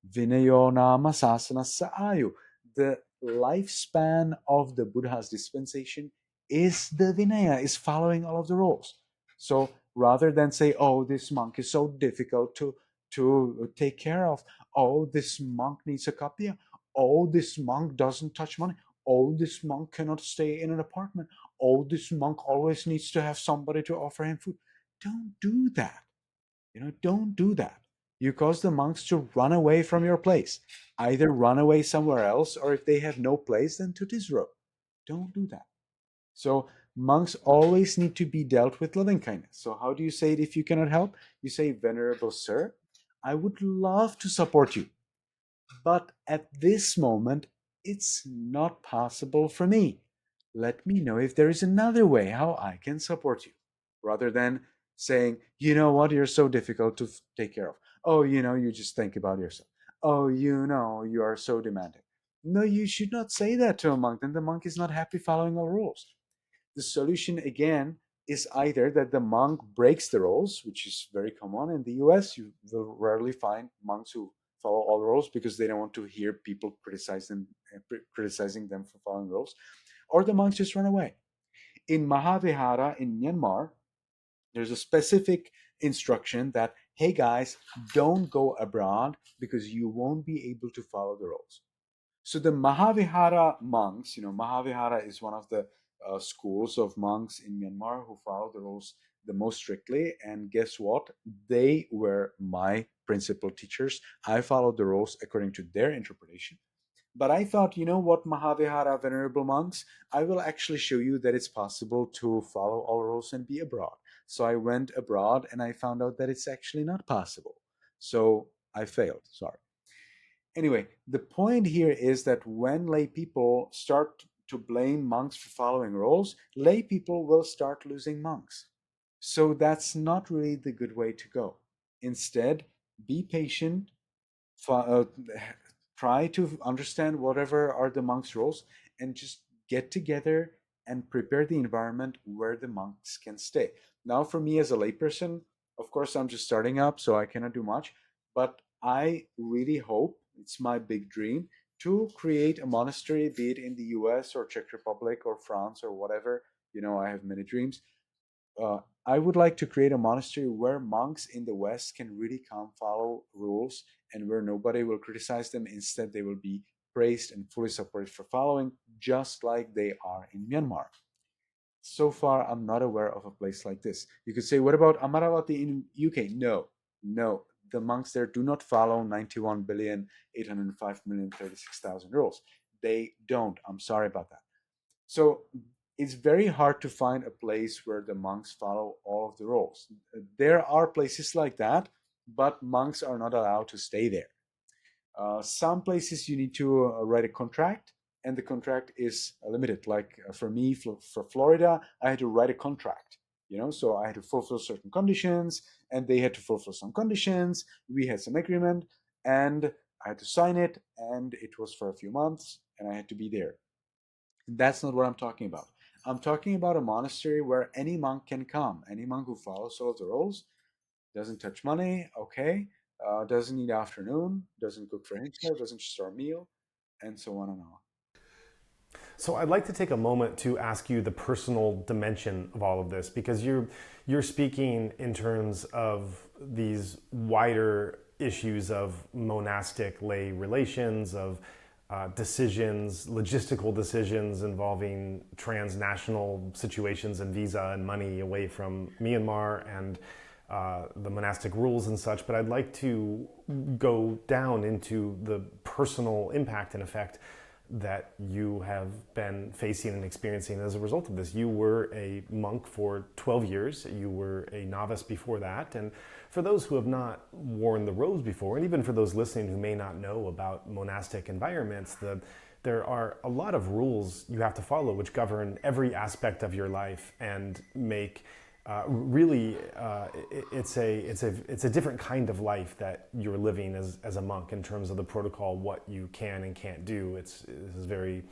Vinayo nama sasana saayu. The lifespan of the Buddha's dispensation is the Vinaya, is following all of the rules. So rather than say, oh, this monk is so difficult to take care of, oh, this monk needs a kapya, oh, this monk doesn't touch money, oh, this monk cannot stay in an apartment, oh, this monk always needs to have somebody to offer him food. Don't do that. Don't do that. You cause the monks to run away from your place. Either run away somewhere else, or if they have no place, then to disrobe. Don't do that. So monks always need to be dealt with loving kindness. So how do you say it if you cannot help? You say, Venerable Sir, I would love to support you, but at this moment, it's not possible for me. Let me know if there is another way how I can support you. Rather than saying, you know what, you're so difficult to take care of. Oh, you just think about yourself. Oh, you are so demanding. No, you should not say that to a monk. Then the monk is not happy following all rules. The solution, again, is either that the monk breaks the rules, which is very common in the US. You will rarely find monks who follow all rules because they don't want to hear people criticizing them for following rules, or the monks just run away. In Mahavihara in Myanmar, there's a specific instruction that, hey guys, don't go abroad because you won't be able to follow the rules. So the Mahavihara monks, Mahavihara is one of the schools of monks in Myanmar who follow the rules the most strictly. And guess what? They were my principal teachers. I followed the rules according to their interpretation. But I thought, you know what, Mahavihara venerable monks, I will actually show you that it's possible to follow all rules and be abroad. So I went abroad and I found out that it's actually not possible. So I failed. Sorry. Anyway, the point here is that when lay people start to blame monks for following rules, lay people will start losing monks. So that's not really the good way to go. Instead, be patient, try to understand whatever are the monks' roles, and just get together and prepare the environment where the monks can stay. Now, for me as a layperson, of course, I'm just starting up, so I cannot do much, but I really hope, it's my big dream, to create a monastery, be it in the US or Czech Republic or France or whatever. I have many dreams. I would like to create a monastery where monks in the West can really come follow rules and where nobody will criticize them. Instead, they will be praised and fully supported for following, just like they are in Myanmar. So far, I'm not aware of a place like this. You could say, what about Amaravati in UK? No. The monks there do not follow 91,805,036,000 rules. They don't. I'm sorry about that. So it's very hard to find a place where the monks follow all of the rules. There are places like that, but monks are not allowed to stay there. Some places you need to write a contract, and the contract is limited. Like for me, for Florida, I had to write a contract. So I had to fulfill certain conditions, and they had to fulfill some conditions. We had some agreement, and I had to sign it, and it was for a few months, and I had to be there. That's not what I'm talking about. I'm talking about a monastery where any monk can come. Any monk who follows all of the rules, doesn't touch money, okay, doesn't eat afternoon, doesn't cook for himself, doesn't store a meal, and so on and on. So I'd like to take a moment to ask you the personal dimension of all of this, because you're speaking in terms of these wider issues of monastic lay relations, of decisions, logistical decisions involving transnational situations and visa and money away from Myanmar and the monastic rules and such. But I'd like to go down into the personal impact and effect that you have been facing and experiencing as a result of this. You were a monk for 12 years, you were a novice before that, and for those who have not worn the robes before, and even for those listening who may not know about monastic environments, there are a lot of rules you have to follow which govern every aspect of your life and make it's a different kind of life that you're living as a monk in terms of the protocol, what you can and can't do. This is very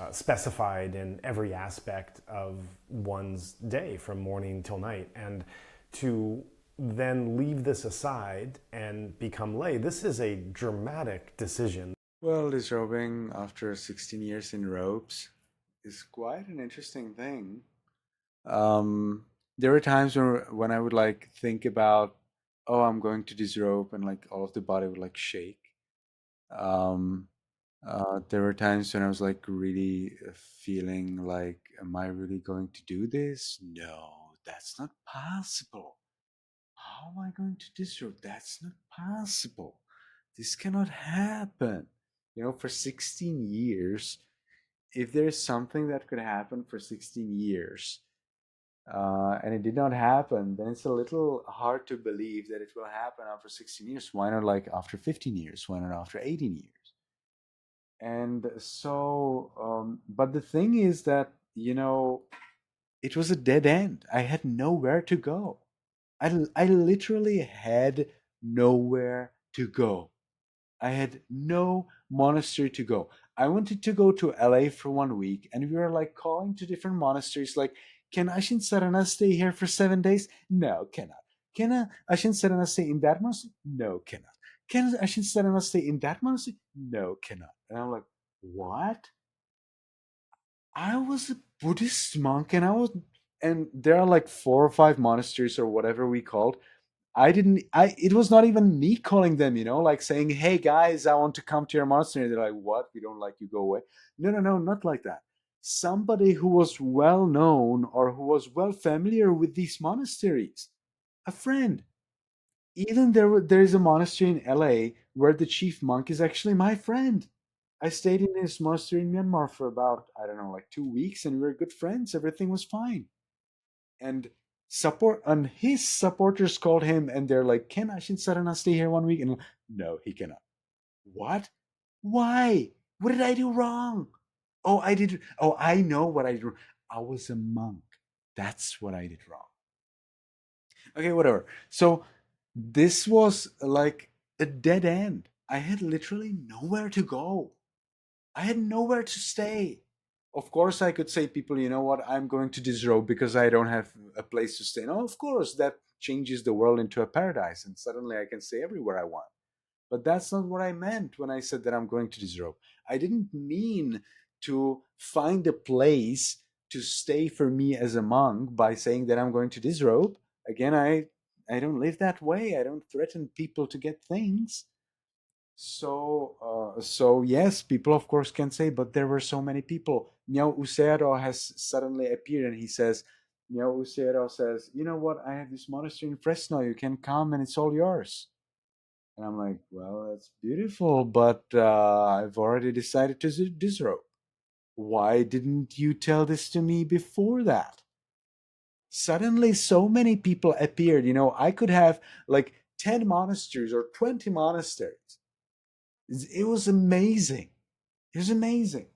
specified in every aspect of one's day from morning till night. And to then leave this aside and become lay, this is a dramatic decision. Well, disrobing after 16 years in robes is quite an interesting thing. There were times when I would like think about, oh, I'm going to disrobe, and like all of the body would like shake. Um, there were times when I was like really feeling like, am I really going to do this? No, that's not possible. How am I going to disrobe? That's not possible. This cannot happen. You know, for 16 years, if there's something that could happen for 16 years, and it did not happen, then it's a little hard to believe that it will happen after 16 years. Why not like after 15 years? Why not after 18 years? And so, but the thing is that, you know, it was a dead end. I had nowhere to go. I literally had nowhere to go. I had no monastery to go. I wanted to go to LA for 1 week, and we were like calling to different monasteries, like, can Ashin Sarana stay here for 7 days? No, cannot. Can Ashin Sarana stay in that monastery? No, cannot. Can Ashin Sarana stay in that monastery? No, cannot. And I'm like, what? I was a Buddhist monk, and there are like 4 or 5 monasteries or whatever we called. It was not even me calling them, you know, like saying, hey guys, I want to come to your monastery. They're like, what? We don't like you, go away. No, no, no, not like that. Somebody who was well known or who was well familiar with these monasteries, a friend. Even there is a monastery in LA where the chief monk is actually my friend. I stayed in his monastery in Myanmar for about, I don't know, like 2 weeks, and we were good friends. Everything was fine. And his supporters called him and they're like, can Ashin Sarana stay here 1 week? And no, he cannot. What? Why? What did I do wrong? I know what I did wrong. I was a monk. That's what I did wrong. Okay, whatever. So this was like a dead end. I had literally nowhere to go. I had nowhere to stay. Of course, I could say, people, you know what, I'm going to disrobe because I don't have a place to stay. No, of course, that changes the world into a paradise, and suddenly I can stay everywhere I want. But that's not what I meant when I said that I'm going to disrobe. I didn't mean to find a place to stay for me as a monk by saying that I'm going to disrobe. Again, I don't live that way. I don't threaten people to get things. So yes, people of course can say, but there were so many people. Nyao Usero has suddenly appeared, and he says, Nyao Usero says, you know what? I have this monastery in Fresno. You can come, and it's all yours. And I'm like, well, that's beautiful, but I've already decided to disrobe. Why didn't you tell this to me before that? Suddenly, so many people appeared. You know, I could have like 10 monasteries or 20 monasteries. It was amazing. It was amazing.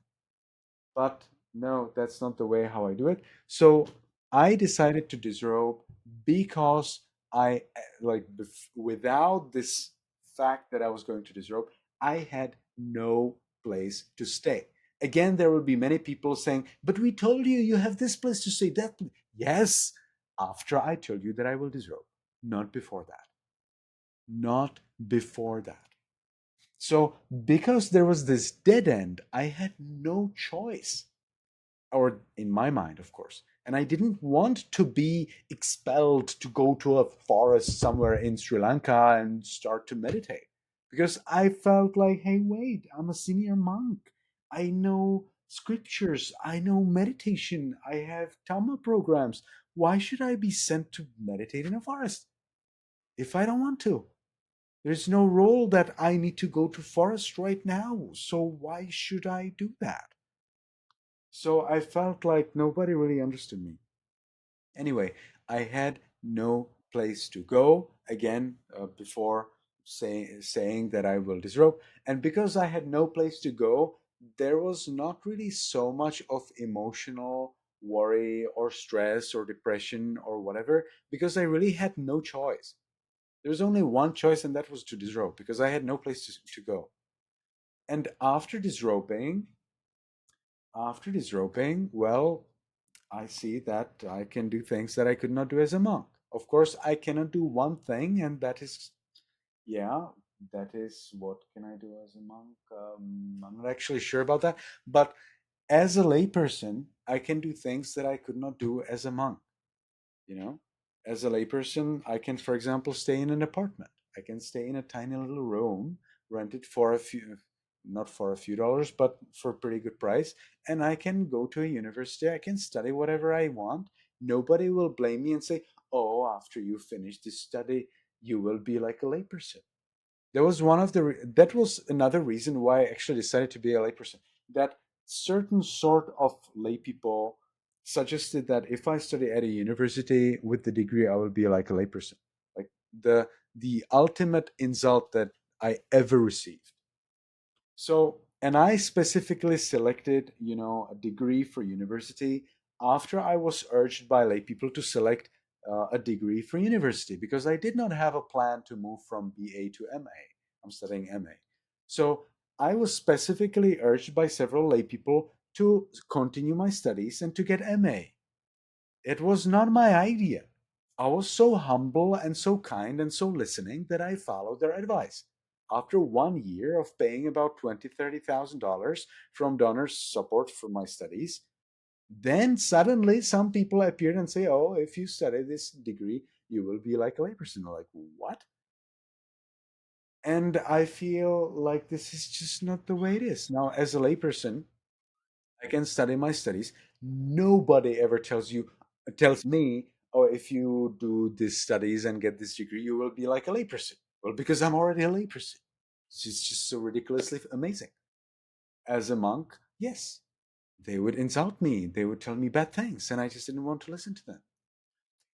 But no, that's not the way how I do it. So I decided to disrobe because I like without this fact that I was going to disrobe, I had no place to stay. Again, there will be many people saying, but we told you you have this place to stay, that place. Yes, after I told you that I will disrobe, not before that. Not before that. So, because there was this dead end, I had no choice. Or in my mind, of course. And I didn't want to be expelled to go to a forest somewhere in Sri Lanka and start to meditate. Because I felt like, hey, wait, I'm a senior monk. I know scriptures, I know meditation, I have Dhamma programs. Why should I be sent to meditate in a forest if I don't want to? There's no role that I need to go to forest right now. So why should I do that? So I felt like nobody really understood me. Anyway, I had no place to go again before saying that I will disrobe. And because I had no place to go, there was not really so much of emotional worry or stress or depression or whatever, because I really had no choice. There was only one choice, and that was to disrobe because I had no place to go. And after disrobing, well, I see that I can do things that I could not do as a monk. Of course, I cannot do one thing, and that is, yeah, that is what can I do as a monk? I'm not actually sure about that. But as a layperson, I can do things that I could not do as a monk. You know, as a layperson, I can, for example, stay in an apartment. I can stay in a tiny little room, rented for a few, not for a few dollars, but for a pretty good price. And I can go to a university. I can study whatever I want. Nobody will blame me and say, oh, after you finish this study, you will be like a layperson. That was another reason why I actually decided to be a layperson. That certain sort of lay people suggested that if I study at a university with the degree, I will be like a layperson. Like the ultimate insult that I ever received. So, and I specifically selected, a degree for university after I was urged by lay people to select a degree for university because I did not have a plan to move from BA to MA. I'm studying MA. So I was specifically urged by several lay people to continue my studies and to get MA. It was not my idea. I was so humble and so kind and so listening that I followed their advice. After 1 year of paying about $20,000-$30,000 from donors' support for my studies, then suddenly some people appeared and say, "Oh, if you study this degree, you will be like a layperson." I'm like, what? And I feel like this is just not the way it is. Now, as a layperson, I can study my studies. Nobody ever tells me, oh, if you do these studies and get this degree, you will be like a layperson. Well, because I'm already a layperson. It's just so ridiculously amazing. As a monk, yes, they would insult me. They would tell me bad things, and I just didn't want to listen to them.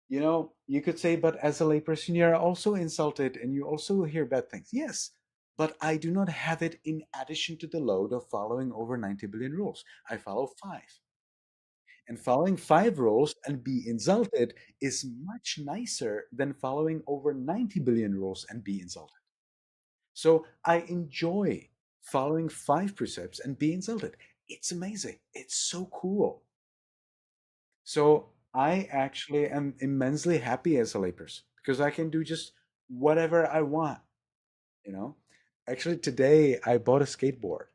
You could say, but as a layperson, you're also insulted and you also hear bad things. Yes, but I do not have it in addition to the load of following over 90 billion rules. I follow five. And following five rules and be insulted is much nicer than following over 90 billion rules and be insulted. So I enjoy following five precepts and be insulted. It's amazing. It's so cool. So I actually am immensely happy as a layperson because I can do just whatever I want, you know? Actually, today I bought a skateboard.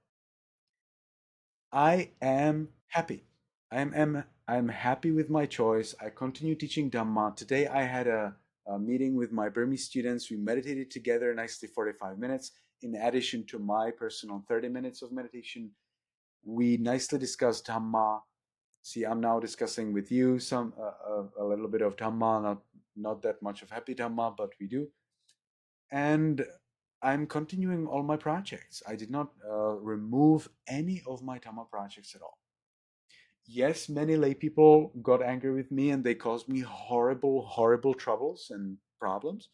I am happy. I'm happy with my choice. I continue teaching Dhamma. Today I had a meeting with my Burmese students. We meditated together nicely 45 minutes. In addition to my personal 30 minutes of meditation, we nicely discussed Dhamma. See, I'm now discussing with you a little bit of Dhamma, not that much of happy Dhamma, but we do. And I'm continuing all my projects. I did not remove any of my Dhamma projects at all. Yes, many lay people got angry with me and they caused me horrible, horrible troubles and problems,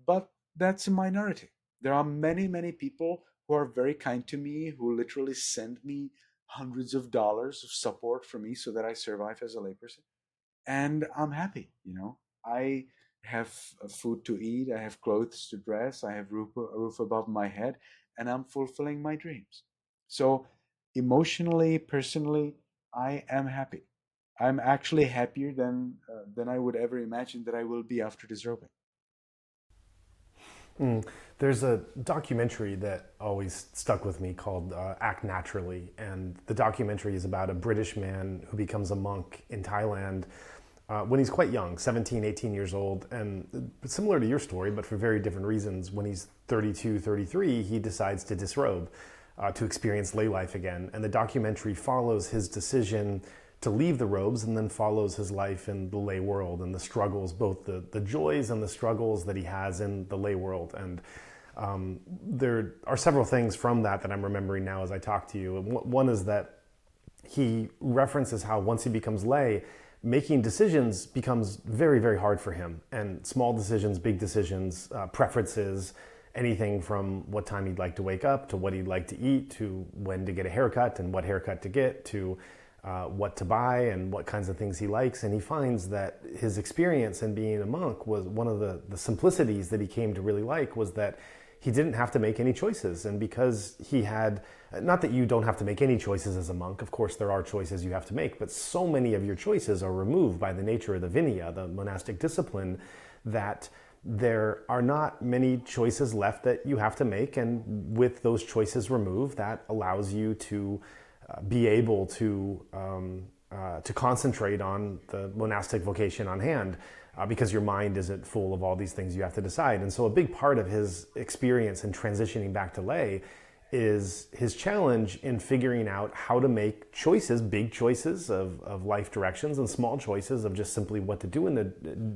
but that's a minority. There are many, many people who are very kind to me, who literally send me hundreds of dollars of support for me so that I survive as a layperson. And I'm happy, I have food to eat, I have clothes to dress, I have a roof above my head, and I'm fulfilling my dreams. So emotionally, personally, I am happy. I'm actually happier than I would ever imagine that I will be after disrobing. There's a documentary that always stuck with me called Act Naturally. And the documentary is about a British man who becomes a monk in Thailand when he's quite young, 17, 18 years old. And similar to your story, but for very different reasons, when he's 32, 33, he decides to disrobe, to experience lay life again. And the documentary follows his decision to leave the robes and then follows his life in the lay world and the struggles, both the joys and the struggles that he has in the lay world. And There are several things from that I'm remembering now as I talk to you. One is that he references how once he becomes lay, making decisions becomes very, very hard for him. And small decisions, big decisions, preferences, anything from what time he'd like to wake up to what he'd like to eat to when to get a haircut and what haircut to get to what to buy and what kinds of things he likes. And he finds that his experience in being a monk was one of the simplicities that he came to really like was that he didn't have to make any choices. And because he had, not that you don't have to make any choices as a monk, of course there are choices you have to make, but so many of your choices are removed by the nature of the Vinaya, the monastic discipline, that there are not many choices left that you have to make. And with those choices removed, that allows you to be able to concentrate on the monastic vocation on hand. Because your mind isn't full of all these things you have to decide. And so a big part of his experience in transitioning back to lay is his challenge in figuring out how to make choices, big choices of life directions and small choices of just simply what to do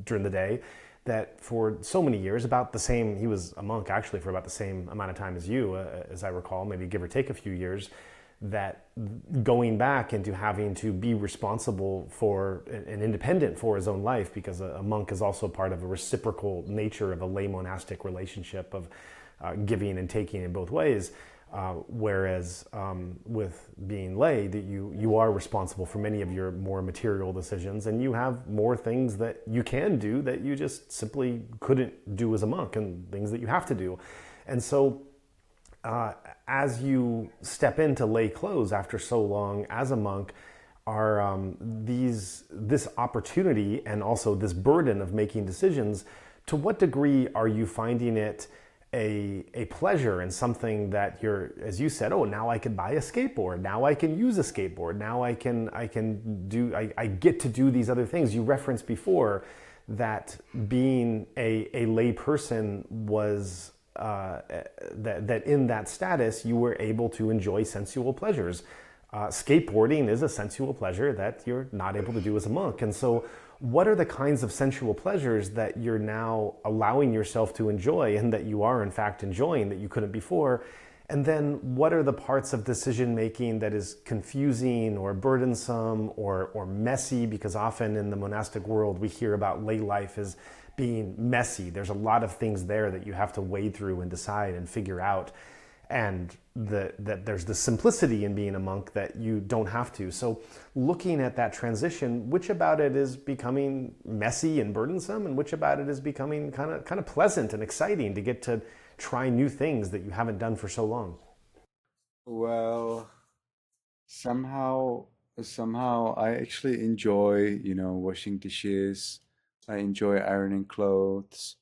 during the day, that for so many years, about the same, he was a monk actually for about the same amount of time as you, as I recall, maybe give or take a few years, that going back into having to be responsible for and independent for his own life, because a monk is also part of a reciprocal nature of a lay monastic relationship of giving and taking in both ways. Whereas with being lay, that you are responsible for many of your more material decisions, and you have more things that you can do that you just simply couldn't do as a monk, and things that you have to do. And so as you step into lay clothes after so long as a monk, are this opportunity and also this burden of making decisions, to what degree are you finding it a pleasure and something that you're, as you said, oh, now I can buy a skateboard, now I can use a skateboard, now I get to do these other things. You referenced before that being a lay person was that in that status you were able to enjoy sensual pleasures. Skateboarding is a sensual pleasure that you're not able to do as a monk. And so what are the kinds of sensual pleasures that you're now allowing yourself to enjoy, and that you are in fact enjoying that you couldn't before? And then what are the parts of decision making that is confusing or burdensome or messy? Because often in the monastic world we hear about lay life as being messy. There's a lot of things there that you have to wade through and decide and figure out. And that there's the simplicity in being a monk that you don't have to. So looking at that transition, which about it is becoming messy and burdensome, and which about it is becoming kind of pleasant and exciting to get to try new things that you haven't done for so long? Well, somehow I actually enjoy, washing dishes. I enjoy ironing clothes.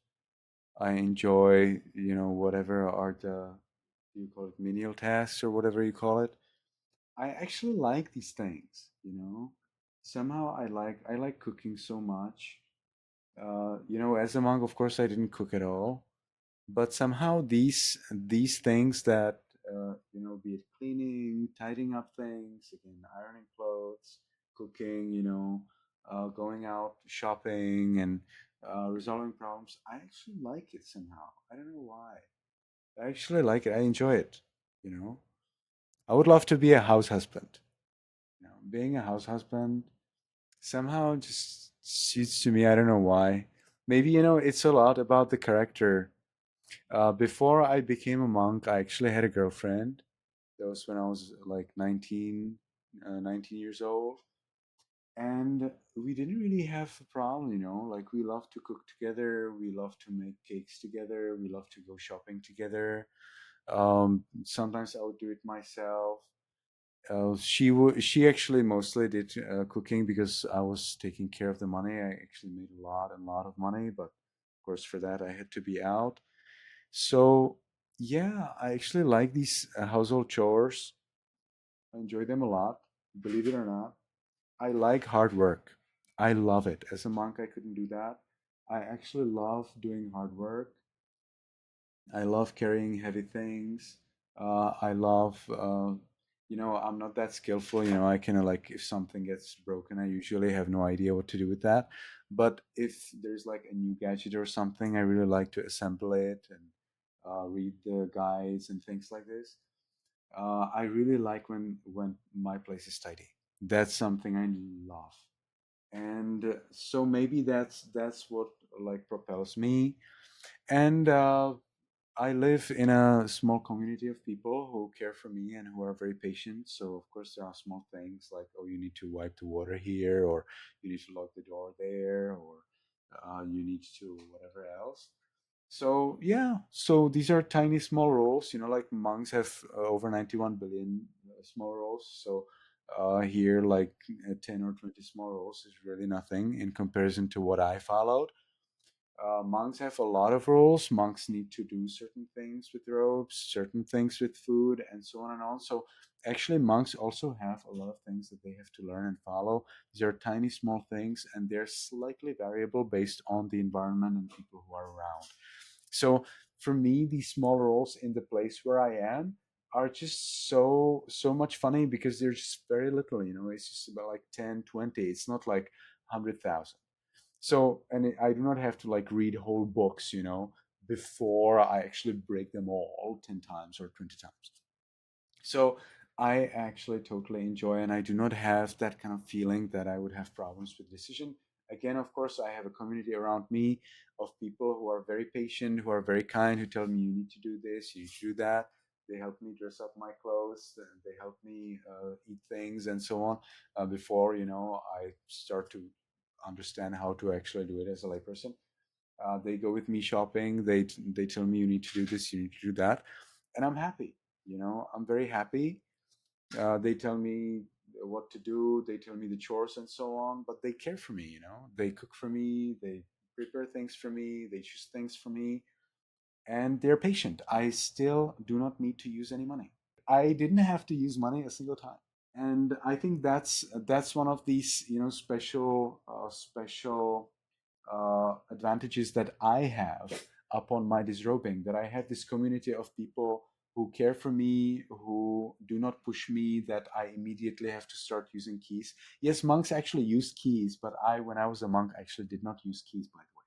I enjoy, whatever are you call it, menial tasks or whatever you call it. I actually like these things. Somehow I like cooking so much. As a monk, of course, I didn't cook at all, but somehow these things that be it cleaning, tidying up things, again, ironing clothes, cooking, going out shopping and resolving problems, I actually like it somehow. I don't know why. I actually like it. I enjoy it. You know, I would love to be a house husband. Being a house husband somehow just suits to me. I don't know why. Maybe it's a lot about the character. Before I became a monk, I actually had a girlfriend. That was when I was like 19 years old. And we didn't really have a problem. Like we love to cook together, we love to make cakes together, we love to go shopping together. Sometimes I would do it myself. She actually mostly did cooking because I was taking care of the money. I actually made a lot and lot of money, but of course for that I had to be out. So yeah, I actually like these household chores. I enjoy them a lot, believe it or not. I like hard work. I love it. As a monk, I couldn't do that. I actually love doing hard work. I love carrying heavy things. I love, I'm not that skillful. I kind of like if something gets broken, I usually have no idea what to do with that. But if there's like a new gadget or something, I really like to assemble it and read the guides and things like this. I really like when my place is tidy. That's something I love, and so maybe that's what like propels me. And I live in a small community of people who care for me and who are very patient. So of course there are small things like, oh, you need to wipe the water here, or you need to lock the door there, or you need to whatever else. So yeah, so these are tiny small roles. Like monks have over 91 billion small roles. So here, like 10 or 20 small roles is really nothing in comparison to what I followed. Monks have a lot of rules. Monks need to do certain things with robes, certain things with food, and so on and on. So actually, monks also have a lot of things that they have to learn and follow. These are tiny, small things, and they're slightly variable based on the environment and people who are around. So for me, these small roles in the place where I am are just so much funny because they're just very little. It's just about like 10, 20. It's not like 100,000. So, and I do not have to like read whole books, before I actually break them all 10 times or 20 times. So I actually totally enjoy, and I do not have that kind of feeling that I would have problems with decision. Again, of course, I have a community around me of people who are very patient, who are very kind, who tell me you need to do this, you need to do that. They help me dress up my clothes, and they help me eat things and so on before I start to understand how to actually do it as a layperson. They go with me shopping. They tell me you need to do this, you need to do that, and I'm happy. I'm very happy. They tell me what to do. They tell me the chores and so on. But they care for me. They cook for me. They prepare things for me. They choose things for me, and they're patient. I still do not need to use any money. I didn't have to use money a single time, and I think that's one of these special advantages that I have upon my disrobing, that I have this community of people who care for me, who do not push me that I immediately have to start using keys. Yes, monks actually use keys, but when I was a monk, actually did not use keys, by the way.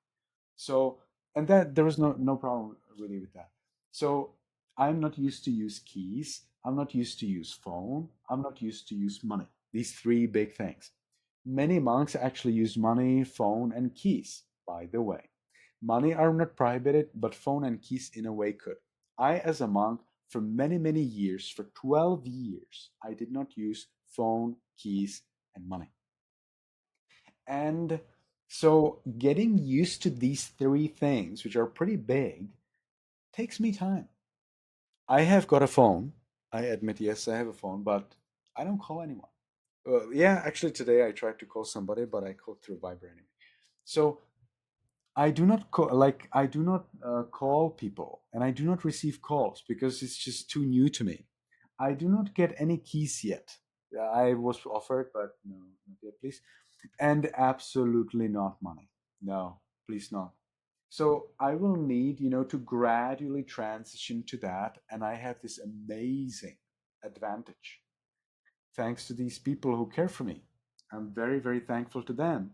So, and that there was no problem really with that. So I'm not used to use keys. I'm not used to use phone. I'm not used to use money. These three big things. Many monks actually use money, phone, and keys, by the way. Money are not prohibited, but phone and keys in a way could. I, as a monk, for many, many years, for 12 years, I did not use phone, keys, and money. And so getting used to these three things, which are pretty big, takes me time. I have got a phone. I admit, yes, I have a phone, but I don't call anyone. Yeah, actually, today I tried to call somebody, but I called through Viber anyway. So I do not call people, and I do not receive calls because it's just too new to me. I do not get any keys yet. I was offered, but no, not yet, please. And absolutely not money. No, please not. So I will need, to gradually transition to that. And I have this amazing advantage thanks to these people who care for me. I'm very, very thankful to them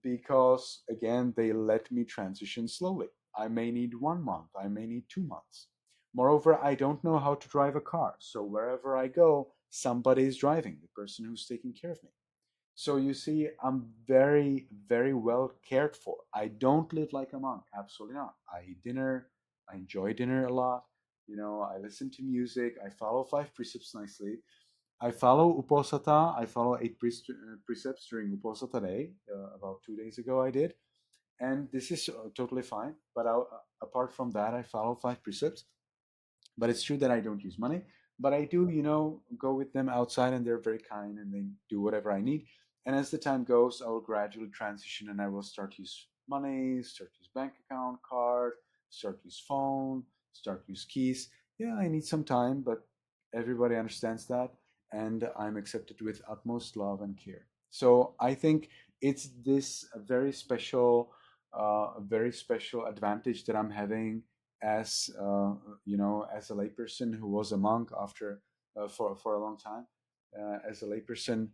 because, again, they let me transition slowly. I may need 1 month, I may need 2 months. Moreover, I don't know how to drive a car. So wherever I go, somebody is driving, the person who's taking care of me. So you see, I'm very, very well cared for. I don't live like a monk. Absolutely not. I eat dinner. I enjoy dinner a lot. I listen to music. I follow 5 precepts nicely. I follow Uposatha. I follow 8 precepts during Uposatha day. About 2 days ago, I did. And this is totally fine. But apart from that, I follow 5 precepts. But it's true that I don't use money. But I do, go with them outside, and they're very kind, and they do whatever I need. And as the time goes, I will gradually transition, and I will start to use money, start to use bank account, card, start to use phone, start to use keys. Yeah, I need some time, but everybody understands that, and I'm accepted with utmost love and care. So I think it's this very special advantage that I'm having as as a layperson who was a monk after for a long time, as a layperson,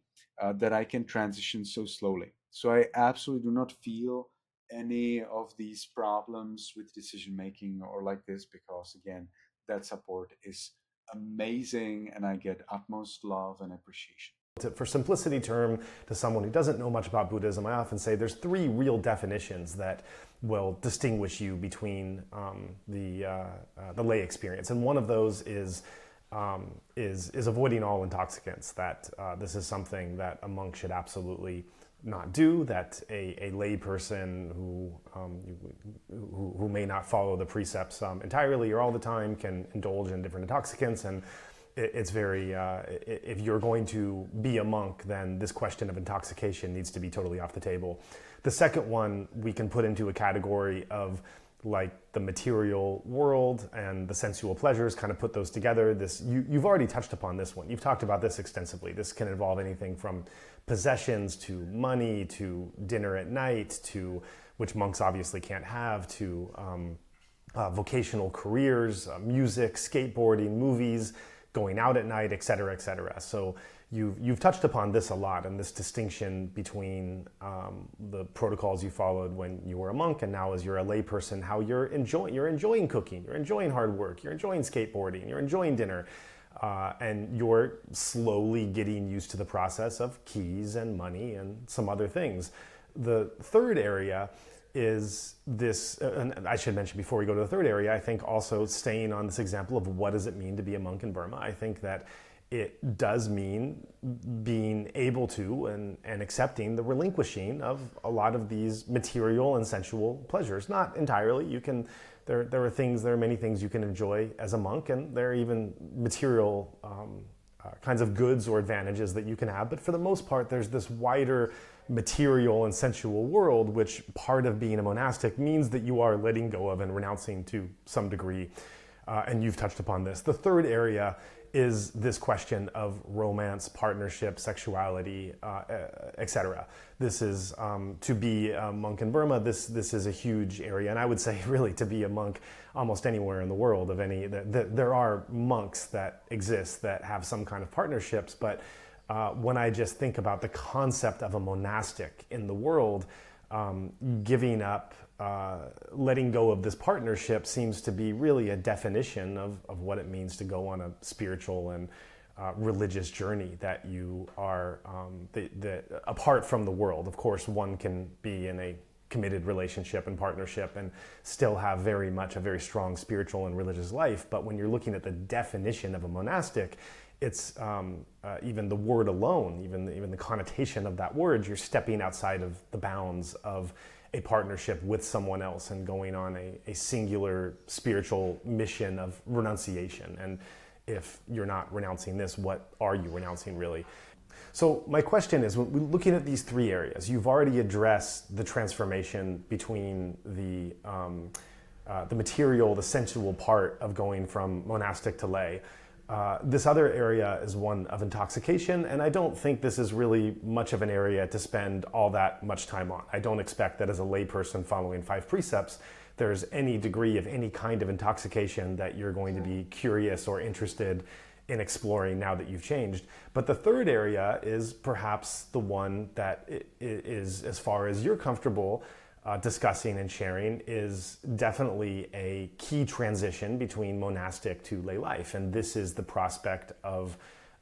that I can transition so slowly. So I absolutely do not feel any of these problems with decision making or like this, because again, that support is amazing and I get utmost love and appreciation. For simplicity term, to someone who doesn't know much about Buddhism, I often say there's three real definitions that will distinguish you between the lay experience, and one of those is avoiding all intoxicants. That this is something that a monk should absolutely not do. That a lay person who may not follow the precepts entirely or all the time can indulge in different intoxicants, and it's very, if you're going to be a monk, then this question of intoxication needs to be totally off the table. The second one we can put into a category of like the material world and the sensual pleasures, kind of put those together. You've already touched upon this one. You've talked about this extensively. This can involve anything from possessions to money to dinner at night to, which monks obviously can't have, to vocational careers, music, skateboarding, movies, going out at night, et cetera, et cetera. So you've touched upon this a lot, and this distinction between the protocols you followed when you were a monk and now as you're a lay person, how you're enjoying cooking, you're enjoying hard work, you're enjoying skateboarding, you're enjoying dinner, and you're slowly getting used to the process of keys and money and some other things. The third area is this, and I should mention before we go to the third area, I think also staying on this example of what does it mean to be a monk in Burma, I think that it does mean being able to and accepting the relinquishing of a lot of these material and sensual pleasures. Not entirely. You can, there are many things you can enjoy as a monk, and there are even material kinds of goods or advantages that you can have. But for the most part, there's this wider material and sensual world, which part of being a monastic means that you are letting go of and renouncing to some degree. And you've touched upon this. The third area is this question of romance, partnership, sexuality, etc. This is, to be a monk in Burma, this is a huge area. And I would say really to be a monk almost anywhere in the world of any, there are monks that exist that have some kind of partnerships, but when I just think about the concept of a monastic in the world, giving up, letting go of this partnership seems to be really a definition of what it means to go on a spiritual and religious journey, that you are apart from the world. Of course, one can be in a committed relationship and partnership and still have very much a very strong spiritual and religious life. But when you're looking at the definition of a monastic, it's even the word alone, even the connotation of that word, you're stepping outside of the bounds of a partnership with someone else and going on a singular spiritual mission of renunciation. And if you're not renouncing this, what are you renouncing really? So my question is, when we're looking at these three areas, you've already addressed the transformation between the material, the sensual part of going from monastic to lay. This other area is one of intoxication, and I don't think this is really much of an area to spend all that much time on. I don't expect that as a layperson following 5 precepts, there's any degree of any kind of intoxication that you're going to be curious or interested in exploring now that you've changed. But the third area is perhaps the one that is, as far as you're comfortable discussing and sharing, is definitely a key transition between monastic to lay life. And this is the prospect of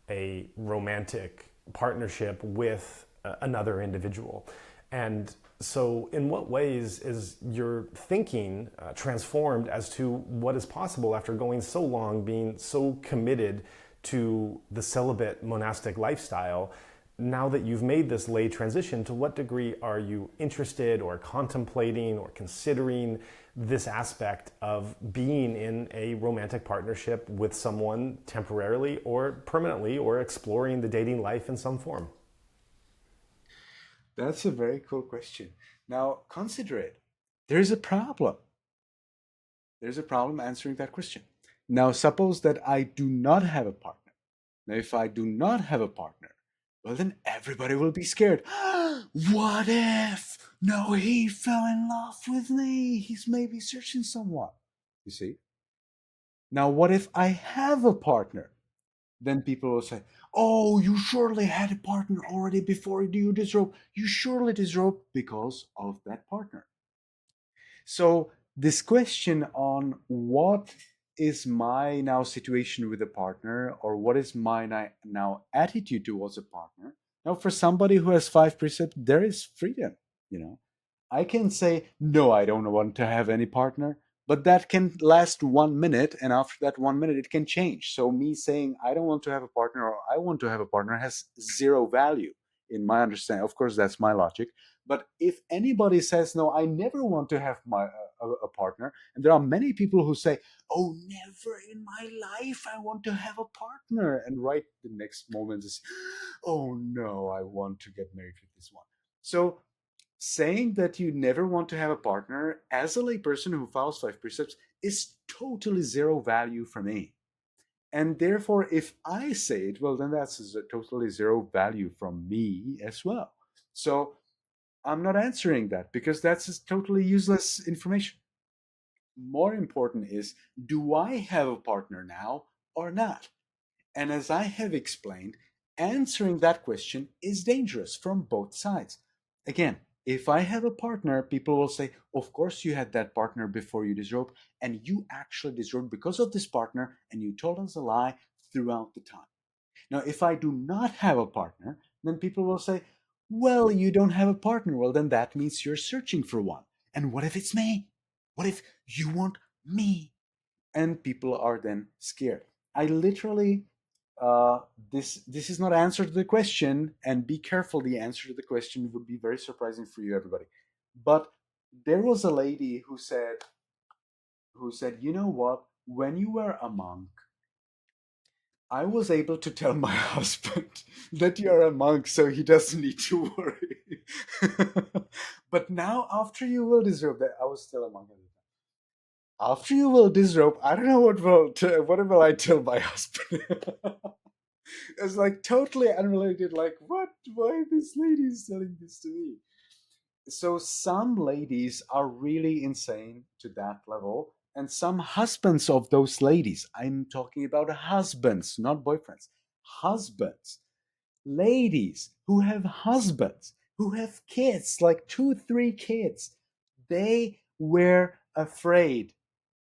a romantic partnership with another individual. And so in what ways is your thinking transformed as to what is possible after going so long, being so committed to the celibate monastic lifestyle? Now that you've made this lay transition, to what degree are you interested or contemplating or considering this aspect of being in a romantic partnership with someone temporarily or permanently, or exploring the dating life in some form? That's a very cool question. Now, consider it. There's a problem. There's a problem answering that question. Now, suppose that I do not have a partner. Now, if I do not have a partner, well, then everybody will be scared. What if? No, he fell in love with me. He's maybe searching someone. You see? Now, what if I have a partner? Then people will say, oh, you surely had a partner already before you disrobe. You surely disrobe because of that partner. So this question on what is my now situation with a partner, or what is my now attitude towards a partner? Now, for somebody who has 5 precepts, there is freedom. I can say, no, I don't want to have any partner, but that can last 1 minute, and after that 1 minute, it can change. So me saying I don't want to have a partner or I want to have a partner has zero value in my understanding. Of course, that's my logic. But if anybody says, no, I never want to have a partner, and there are many people who say, oh, never in my life I want to have a partner, and right the next moment is, oh no, I want to get married with this one. So saying that you never want to have a partner as a layperson who follows 5 precepts is totally zero value for me. And therefore, if I say it, well, then that's a totally zero value from me as well. So I'm not answering that because that's totally useless information. More important is, do I have a partner now or not? And as I have explained, answering that question is dangerous from both sides. Again, if I have a partner, people will say, of course you had that partner before you disrobe, and you actually disrobed because of this partner, and you told us a lie throughout the time. Now, if I do not have a partner, then people will say, well, you don't have a partner. Well, then that means you're searching for one. And what if it's me? What if you want me? And people are then scared. I literally, this is not answer to the question, and be careful. The answer to the question would be very surprising for you, everybody. But there was a lady who said, you know what? When you were a monk, I was able to tell my husband that you're a monk, so he doesn't need to worry. But now, after you will disrobe, that I was still a monk at the time. After you will disrobe, I don't know what will I tell my husband. It's like totally unrelated. Like, what? Why this lady is telling this to me? So some ladies are really insane to that level, and some husbands of those ladies, I'm talking about husbands, not boyfriends, husbands, ladies who have husbands, who have kids, like 2 3 kids, they were afraid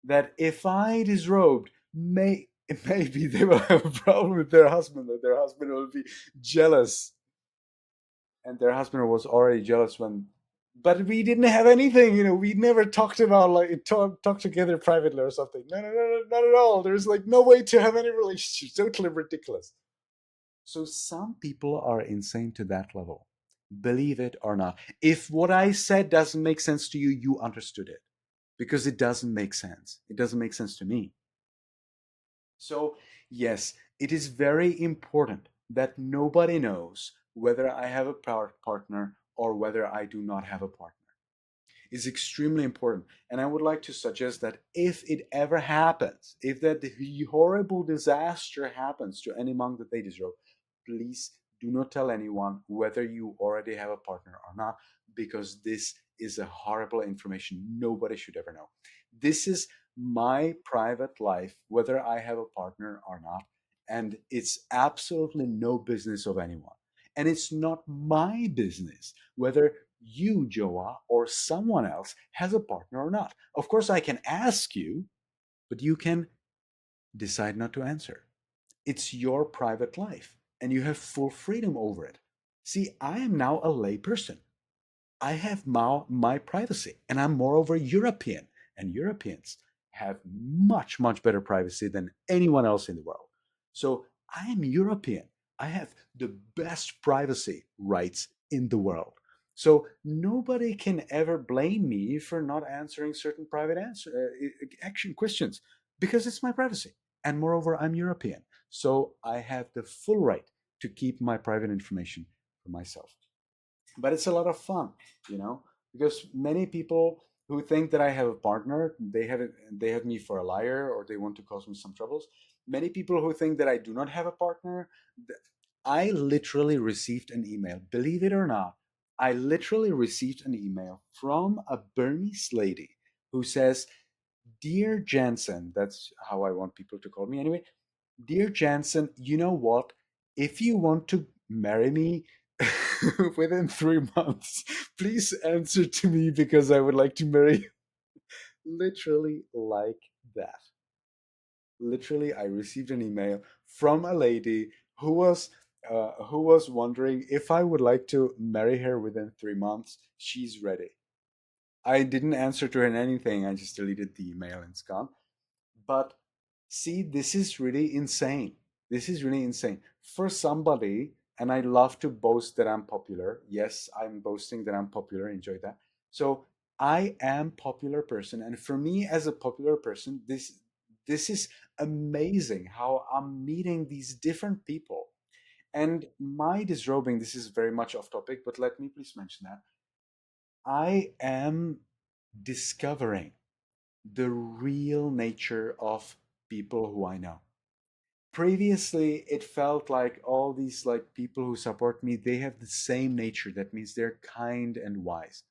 that if I disrobed, maybe they will have a problem with their husband, that their husband will be jealous. And their husband was already jealous when, but we didn't have anything, we never talked about like talk together privately or something. No, not at all. There's like no way to have any relationship. Totally ridiculous. So some people are insane to that level, believe it or not. If what I said doesn't make sense to you, you understood it, because it doesn't make sense. It doesn't make sense to me. So yes, it is very important that nobody knows whether I have a partner or whether I do not have a partner. It's extremely important. And I would like to suggest that if it ever happens, if that horrible disaster happens to any monk that they disrobe, please do not tell anyone whether you already have a partner or not, because this is a horrible information. Nobody should ever know. This is my private life, whether I have a partner or not. And it's absolutely no business of anyone. And it's not my business whether you, Joa, or someone else has a partner or not. Of course, I can ask you, but you can decide not to answer. It's your private life, and you have full freedom over it. See, I am now a lay person. I have my privacy, and I'm moreover European, and Europeans have much, much better privacy than anyone else in the world. So I am European. I have the best privacy rights in the world. So nobody can ever blame me for not answering certain private action questions, because it's my privacy. And moreover, I'm European. So I have the full right to keep my private information for myself. But it's a lot of fun, because many people who think that I have a partner, they have me for a liar, or they want to cause me some troubles. Many people who think that I do not have a partner, I literally received an email, believe it or not. I literally received an email from a Burmese lady who says, dear Jansen, that's how I want people to call me anyway. Dear Jansen, you know what? If you want to marry me within 3 months, please answer to me, because I would like to marry you. literally like that. Literally, I received an email from a lady who was wondering if I would like to marry her within 3 months. She's ready. I didn't answer to her in anything. I just deleted the email and it's gone. But see, this is really insane. This is really insane for somebody. And I love to boast that I'm popular. Yes, I'm boasting that I'm popular. Enjoy that. So I am popular person, and for me as a popular person, this is amazing how I'm meeting these different people. And my disrobing, this is very much off topic, but let me please mention that I am discovering the real nature of people who I know. Previously, it felt like all these like people who support me, they have the same nature. That means they're kind and wise.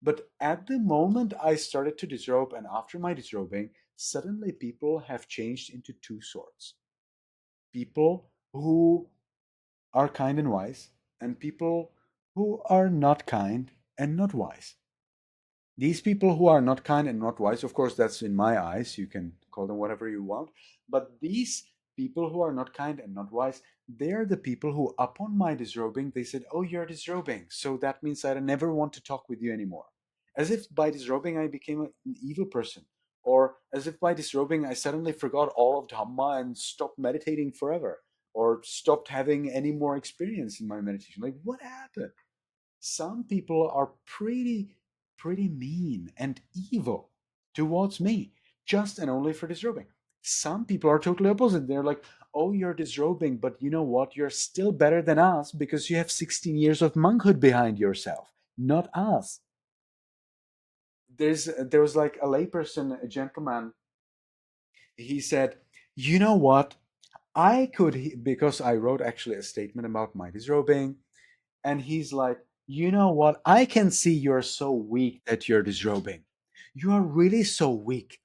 But at the moment I started to disrobe, and after my disrobing, suddenly people have changed into two sorts: people who are kind and wise, and people who are not kind and not wise. These people who are not kind and not wise, of course, that's in my eyes, you can call them whatever you want, but these people who are not kind and not wise, they're the people who, upon my disrobing, they said, "Oh, you're disrobing, so that means I never want to talk with you anymore." As if by disrobing I became an evil person, or as if by disrobing I suddenly forgot all of Dhamma and stopped meditating forever, or stopped having any more experience in my meditation. Like, what happened? Some people are pretty mean and evil towards me, just and only for disrobing. Some people are totally opposite. They're like, "Oh, you're disrobing, but you know what? You're still better than us because you have 16 years of monkhood behind yourself, not us." There was like a layperson, a gentleman. He said, "You know what? I could," because I wrote actually a statement about my disrobing. And he's like, "You know what? I can see you're so weak that you're disrobing. You are really so weak.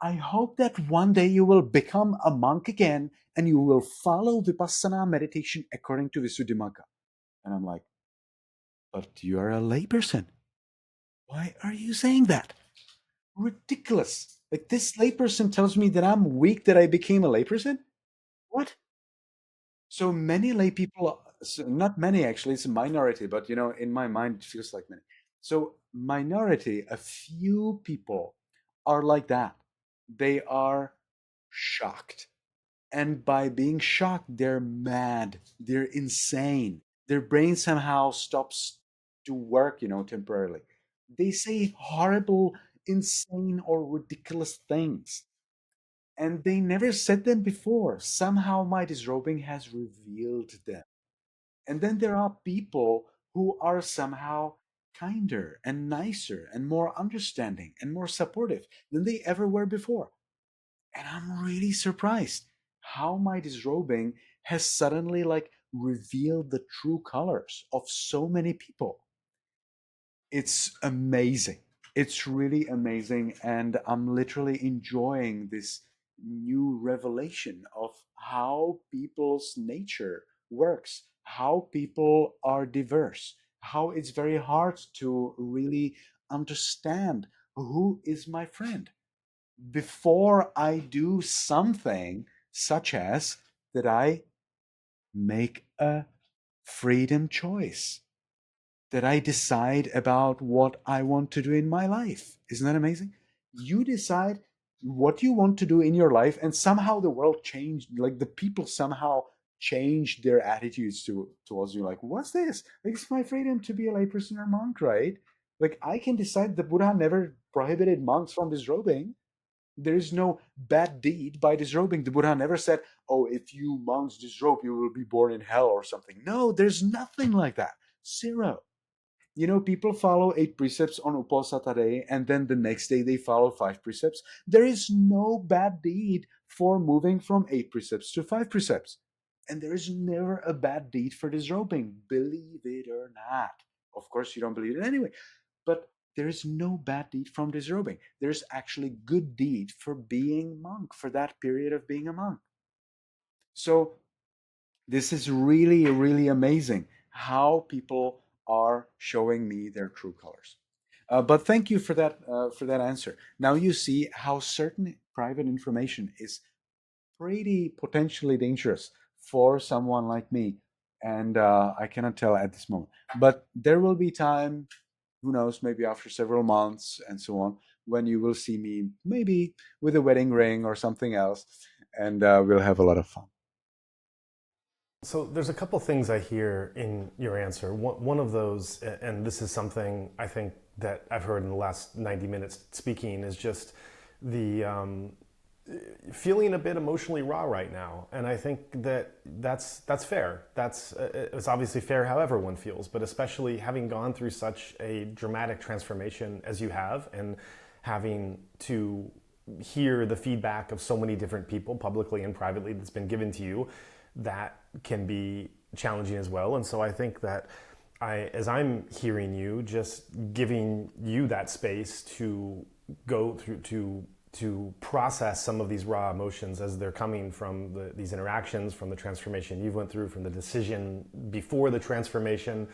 I hope that one day you will become a monk again and you will follow Vipassana meditation according to Visuddhimagga." And I'm like, "But you are a layperson. Why are you saying that? Ridiculous. Like, this layperson tells me that I'm weak, that I became a layperson? What?" So many lay people, so not many actually, it's a minority, but in my mind, it feels like many. So, minority, a few people are like that. They are shocked. And by being shocked, they're mad, they're insane. Their brain somehow stops to work, temporarily. They say horrible, insane, or ridiculous things, and they never said them before. Somehow my disrobing has revealed them. And then there are people who are somehow kinder and nicer and more understanding and more supportive than they ever were before. And I'm really surprised how my disrobing has suddenly like revealed the true colors of so many people. It's amazing. It's really amazing. And I'm literally enjoying this new revelation of how people's nature works, how people are diverse, how it's very hard to really understand who is my friend before I do something such as that I make a freedom choice, that I decide about what I want to do in my life. Isn't that amazing? You decide what you want to do in your life, and somehow the world changed. Like, the people somehow changed their attitudes towards you. Like, what's this? Like, it's my freedom to be a layperson or monk, right? Like, I can decide. The Buddha never prohibited monks from disrobing. There is no bad deed by disrobing. The Buddha never said, "Oh, if you monks disrobe, you will be born in hell," or something. No, there's nothing like that. Zero. People follow 8 precepts on Uposatha day, and then the next day they follow 5 precepts. There is no bad deed for moving from 8 precepts to 5 precepts. And there is never a bad deed for disrobing, believe it or not. Of course, you don't believe it anyway. But there is no bad deed from disrobing. There's actually good deed for being monk, for that period of being a monk. So this is really, really amazing how people are showing me their true colors. But thank you for that answer. Now you see how certain private information is pretty potentially dangerous for someone like me, and I cannot tell at this moment. But there will be time, who knows, maybe after several months and so on, when you will see me maybe with a wedding ring or something else, and we'll have a lot of fun. So there's a couple things I hear in your answer. One of those, and this is something I think that I've heard in the last 90 minutes speaking, is just the feeling a bit emotionally raw right now. And I think that's fair. It's obviously fair how everyone feels, but especially having gone through such a dramatic transformation as you have, and having to hear the feedback of so many different people, publicly and privately, that's been given to you, that can be challenging as well. And so I think that as I'm hearing you, just giving you that space to go through, to process some of these raw emotions as they're coming from these interactions, from the transformation you've went through, from the decision before the transformation,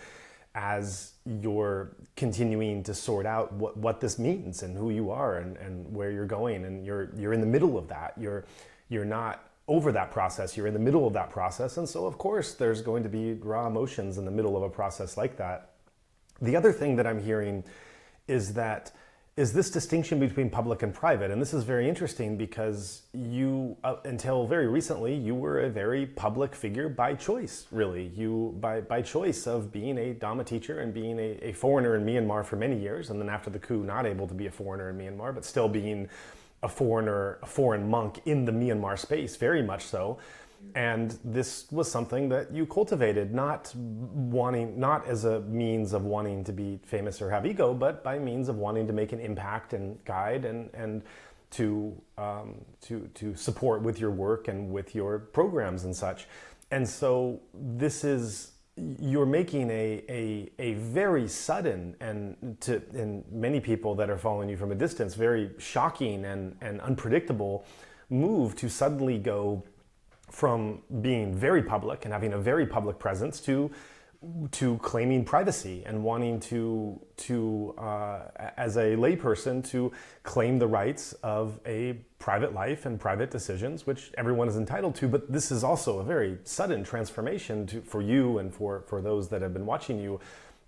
as you're continuing to sort out what this means and who you are and where you're going. And you're in the middle of that. You're not over that process, you're in the middle of that process. And so of course there's going to be raw emotions in the middle of a process like that. The other thing that I'm hearing is this distinction between public and private. And this is very interesting because you, until very recently, you were a very public figure by choice, really. You, by choice of being a Dhamma teacher and being a foreigner in Myanmar for many years, and then after the coup, not able to be a foreigner in Myanmar, but still being a foreign monk in the Myanmar space, very much so. And this was something that you cultivated, not as a means of wanting to be famous or have ego, but by means of wanting to make an impact and guide and to support with your work and with your programs and such. And so you're making a very sudden and many people that are following you from a distance, very shocking and unpredictable move to suddenly go from being very public and having a very public presence to claiming privacy and wanting to as a layperson to claim the rights of a private life and private decisions, which everyone is entitled to. But this is also a very sudden transformation for you and for those that have been watching you,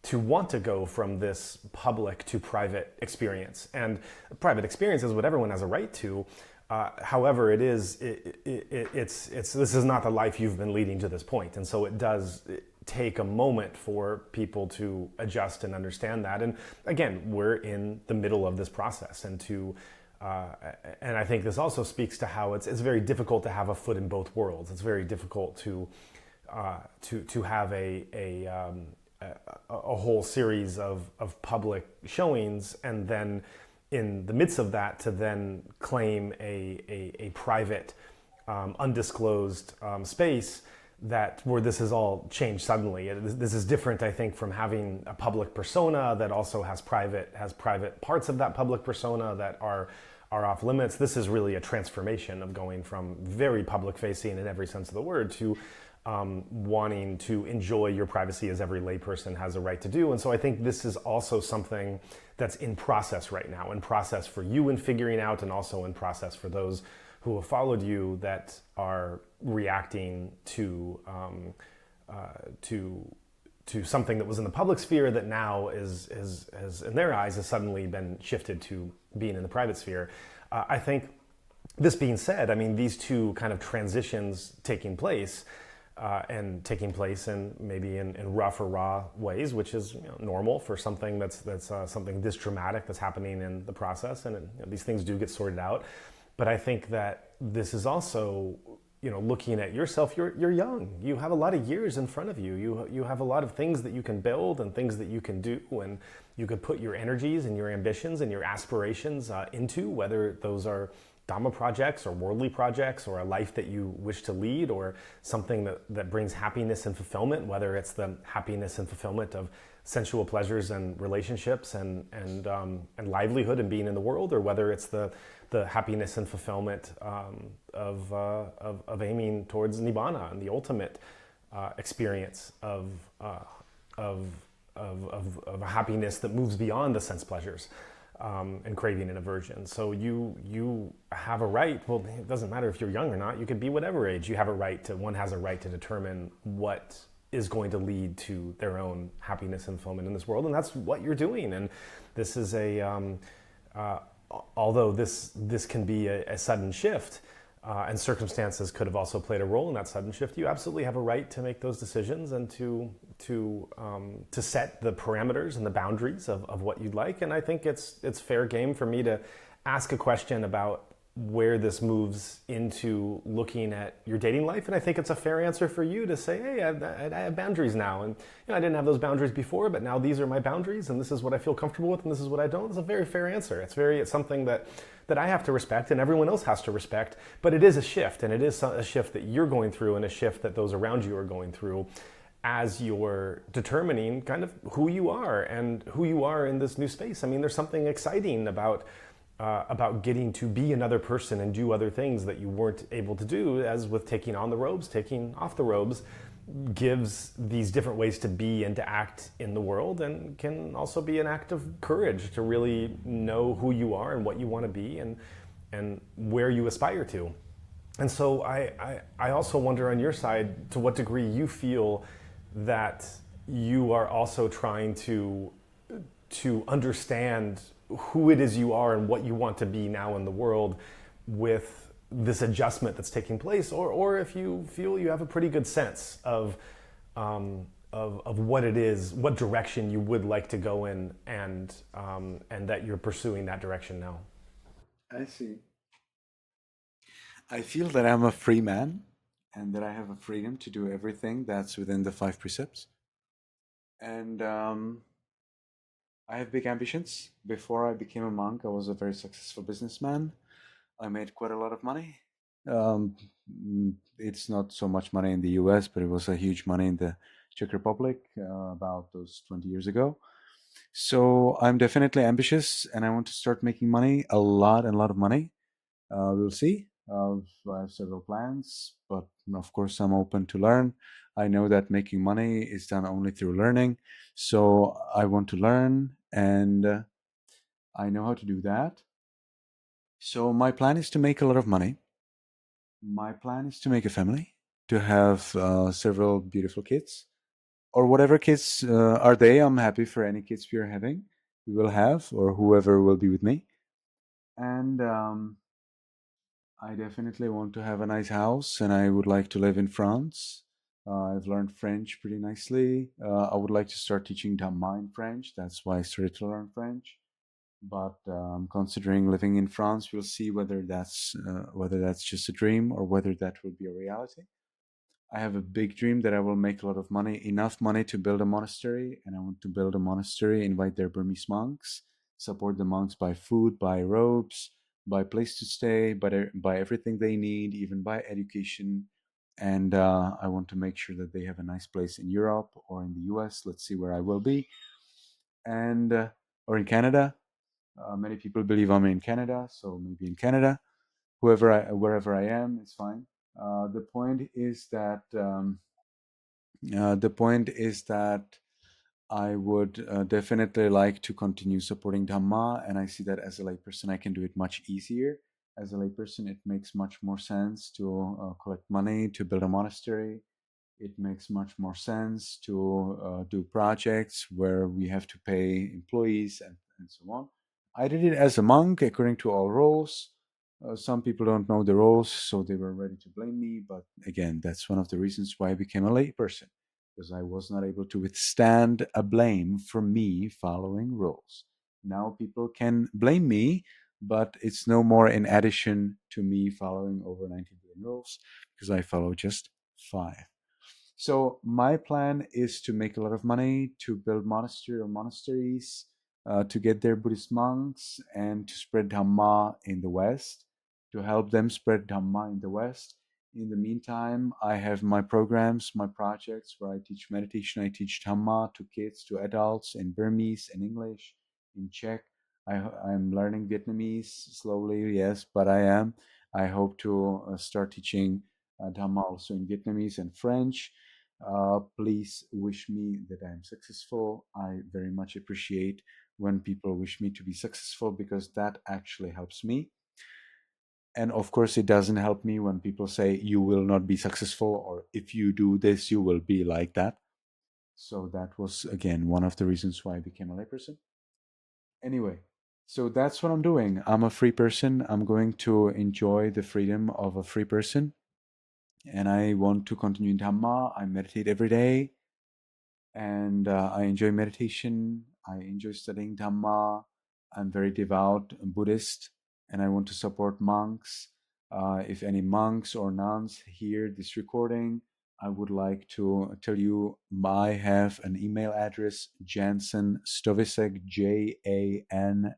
to want to go from this public to private experience. And private experience is what everyone has a right to. However, this is not the life you've been leading to this point. And so it does take a moment for people to adjust and understand that. And again, we're in the middle of this process, and I think this also speaks to how it's very difficult to have a foot in both worlds. It's very difficult to have a whole series of public showings, and then in the midst of that to then claim a private, undisclosed space where this has all changed suddenly. This is different, I think, from having a public persona that also has private parts of that public persona that are off limits. This is really a transformation of going from very public facing in every sense of the word to wanting to enjoy your privacy as every layperson has a right to do. And so I think this is also something that's in process right now, in process for you in figuring out, and also in process for those who have followed you that are reacting to something that was in the public sphere that now is in their eyes has suddenly been shifted to being in the private sphere. I think, this being said, I mean, these two kind of transitions taking place in maybe in rough or raw ways, which is normal for something that's something this dramatic that's happening in the process, and these things do get sorted out. But I think that this is also, looking at yourself, you're young. You have a lot of years in front of you. You have a lot of things that you can build and things that you can do, and you could put your energies and your ambitions and your aspirations into, whether those are Dhamma projects or worldly projects or a life that you wish to lead, or something that brings happiness and fulfillment, whether it's the happiness and fulfillment of sensual pleasures and relationships and livelihood and being in the world, or whether it's the happiness and fulfillment of aiming towards nibbana and the ultimate experience of of a happiness that moves beyond the sense pleasures and craving and aversion. So you have a right. Well, it doesn't matter if you're young or not. You could be whatever age. You have a right to. One has a right to determine what is going to lead to their own happiness and fulfillment in this world, and that's what you're doing. And this is although this can be a sudden shift, and circumstances could have also played a role in that sudden shift. You absolutely have a right to make those decisions and to set the parameters and the boundaries of what you'd like. And I think it's fair game for me to ask a question about where this moves into looking at your dating life. And I think it's a fair answer for you to say, hey, I have boundaries now. And I didn't have those boundaries before, but now these are my boundaries, and this is what I feel comfortable with, and this is what I don't. It's a very fair answer. It's something that I have to respect, and everyone else has to respect. But it is a shift, and it is a shift that you're going through, and a shift that those around you are going through as you're determining kind of who you are and who you are in this new space. I mean, there's something exciting about getting to be another person and do other things that you weren't able to do, as with taking on the robes. Taking off the robes gives these different ways to be and to act in the world, and can also be an act of courage to really know who you are and what you want to be and where you aspire to. And so I also wonder on your side to what degree you feel that you are also trying to understand who it is you are and what you want to be now in the world with this adjustment that's taking place, or if you feel you have a pretty good sense of what it is, what direction you would like to go in, and that you're pursuing that direction now. I see. I feel that I'm a free man and that I have a freedom to do everything that's within the 5 precepts. And I have big ambitions. Before I became a monk, I was a very successful businessman. I made quite a lot of money. It's not so much money in the US, but it was a huge money in the Czech Republic about those 20 years ago. So I'm definitely ambitious, and I want to start making money, a lot of money. We'll see. I have several plans, but of course I'm open to learn. I know that making money is done only through learning. So I want to learn, and I know how to do that. So my plan is to make a lot of money. My plan is to make a family, to have several beautiful kids, or whatever kids are they. I'm happy for any kids we will have, or whoever will be with me. And I definitely want to have a nice house, and I would like to live in France. I've learned French pretty nicely. I would like to start teaching Dhamma in French. That's why I started to learn French. But I'm considering living in France. We'll see whether that's just a dream or whether that will be a reality. I have a big dream that I will make a lot of money, enough money to build a monastery, and I want to build a monastery, invite their Burmese monks, support the monks by food, by robes, by place to stay, by everything they need, even by education. And I want to make sure that they have a nice place in Europe or in the US. Let's see where I will be, and or in Canada. Many people believe I'm in Canada, so maybe in Canada. Wherever I am, it's fine. The point is that I would definitely like to continue supporting Dhamma, and I see that as a layperson I can do it much easier. As a layperson, it makes much more sense to collect money to build a monastery. It makes much more sense to do projects where we have to pay employees and so on. I did it as a monk according to all rules. Some people don't know the rules, so they were ready to blame me. But again, that's one of the reasons why I became a layperson, because I was not able to withstand a blame for me following rules. Now people can blame me, but it's no more in addition to me following over 90 billion rules, because I follow just 5. So my plan is to make a lot of money, to build monastery or monasteries, to get their Buddhist monks, and to spread Dhamma in the West, to help them spread Dhamma in the West. In the meantime, I have my programs, my projects where I teach meditation, I teach Dhamma to kids, to adults in Burmese, in English, in Czech. I'm learning Vietnamese slowly, yes, but I am. I hope to start teaching Dhamma also in Vietnamese and French. Please wish me that I am successful. I very much appreciate when people wish me to be successful because that actually helps me. And of course, it doesn't help me when people say you will not be successful, or if you do this, you will be like that. So that was, again, one of the reasons why I became a layperson. Anyway, so that's what I'm doing. I'm a free person. I'm going to enjoy the freedom of a free person. And I want to continue in Dhamma. I meditate every day. And I enjoy meditation. I enjoy studying Dhamma. I'm very devout Buddhist. And I want to support monks. If any monks or nuns hear this recording, I would like to tell you I have an email address, Jansen Stovicek, JANSEN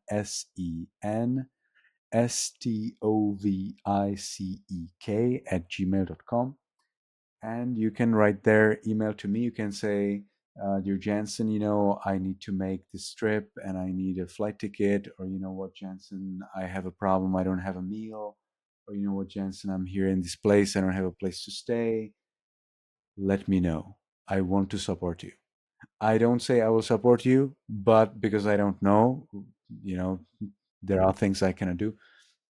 STOVICEK @gmail.com. And you can write their email to me. You can say, Dear Jansen, I need to make this trip and I need a flight ticket. Or, you know what, Jansen, I have a problem. I don't have a meal. Or, you know what, Jansen, I'm here in this place. I don't have a place to stay. Let me know. I want to support you. I don't say I will support you, but because I don't know, there are things I cannot do.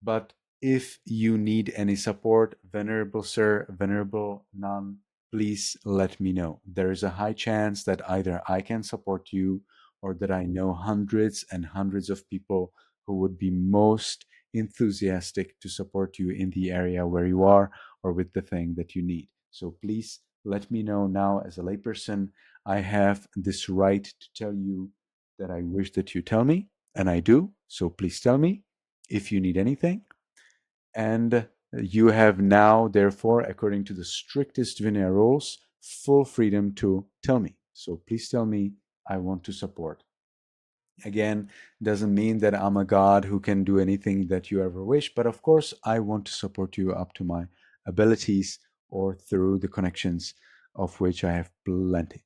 But if you need any support, Venerable Sir, Venerable Nun, please let me know. There is a high chance that either I can support you or that I know hundreds and hundreds of people who would be most enthusiastic to support you in the area where you are or with the thing that you need. So please let me know now. As a layperson, I have this right to tell you that I wish that you tell me, and I do. So please tell me if you need anything. And you have now, therefore, according to the strictest Vinaya rules, full freedom to tell me. So please tell me. I want to support. Again, doesn't mean that I'm a God who can do anything that you ever wish, but of course, I want to support you up to my abilities or through the connections of which I have plenty.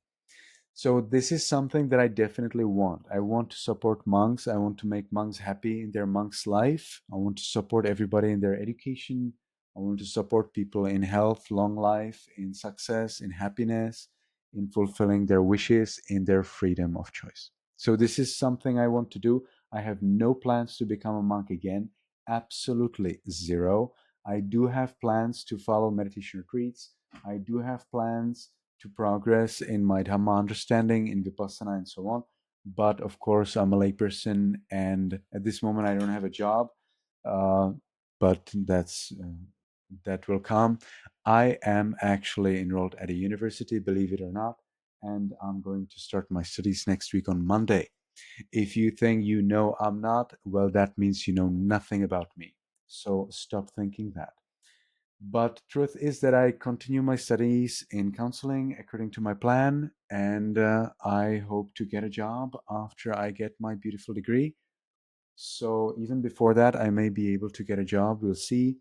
So this is something that I definitely want. I want to support monks. I want to make monks happy in their monk's life. I want to support everybody in their education. I want to support people in health, long life, in success, in happiness, in fulfilling their wishes, in their freedom of choice. So this is something I want to do. I have no plans to become a monk again. Absolutely zero. I do have plans to follow meditation retreats. I do have plans to progress in my Dhamma understanding, in Vipassana, and so on. But of course, I'm a layperson, and at this moment, I don't have a job. But that will come. I am actually enrolled at a university, believe it or not, and I'm going to start my studies next week on Monday. If you think you know I'm not, well, that means you know nothing about me. So stop thinking that. But truth is that I continue my studies in counseling according to my plan, and I hope to get a job after I get my beautiful degree. So even before that, I may be able to get a job. We'll see.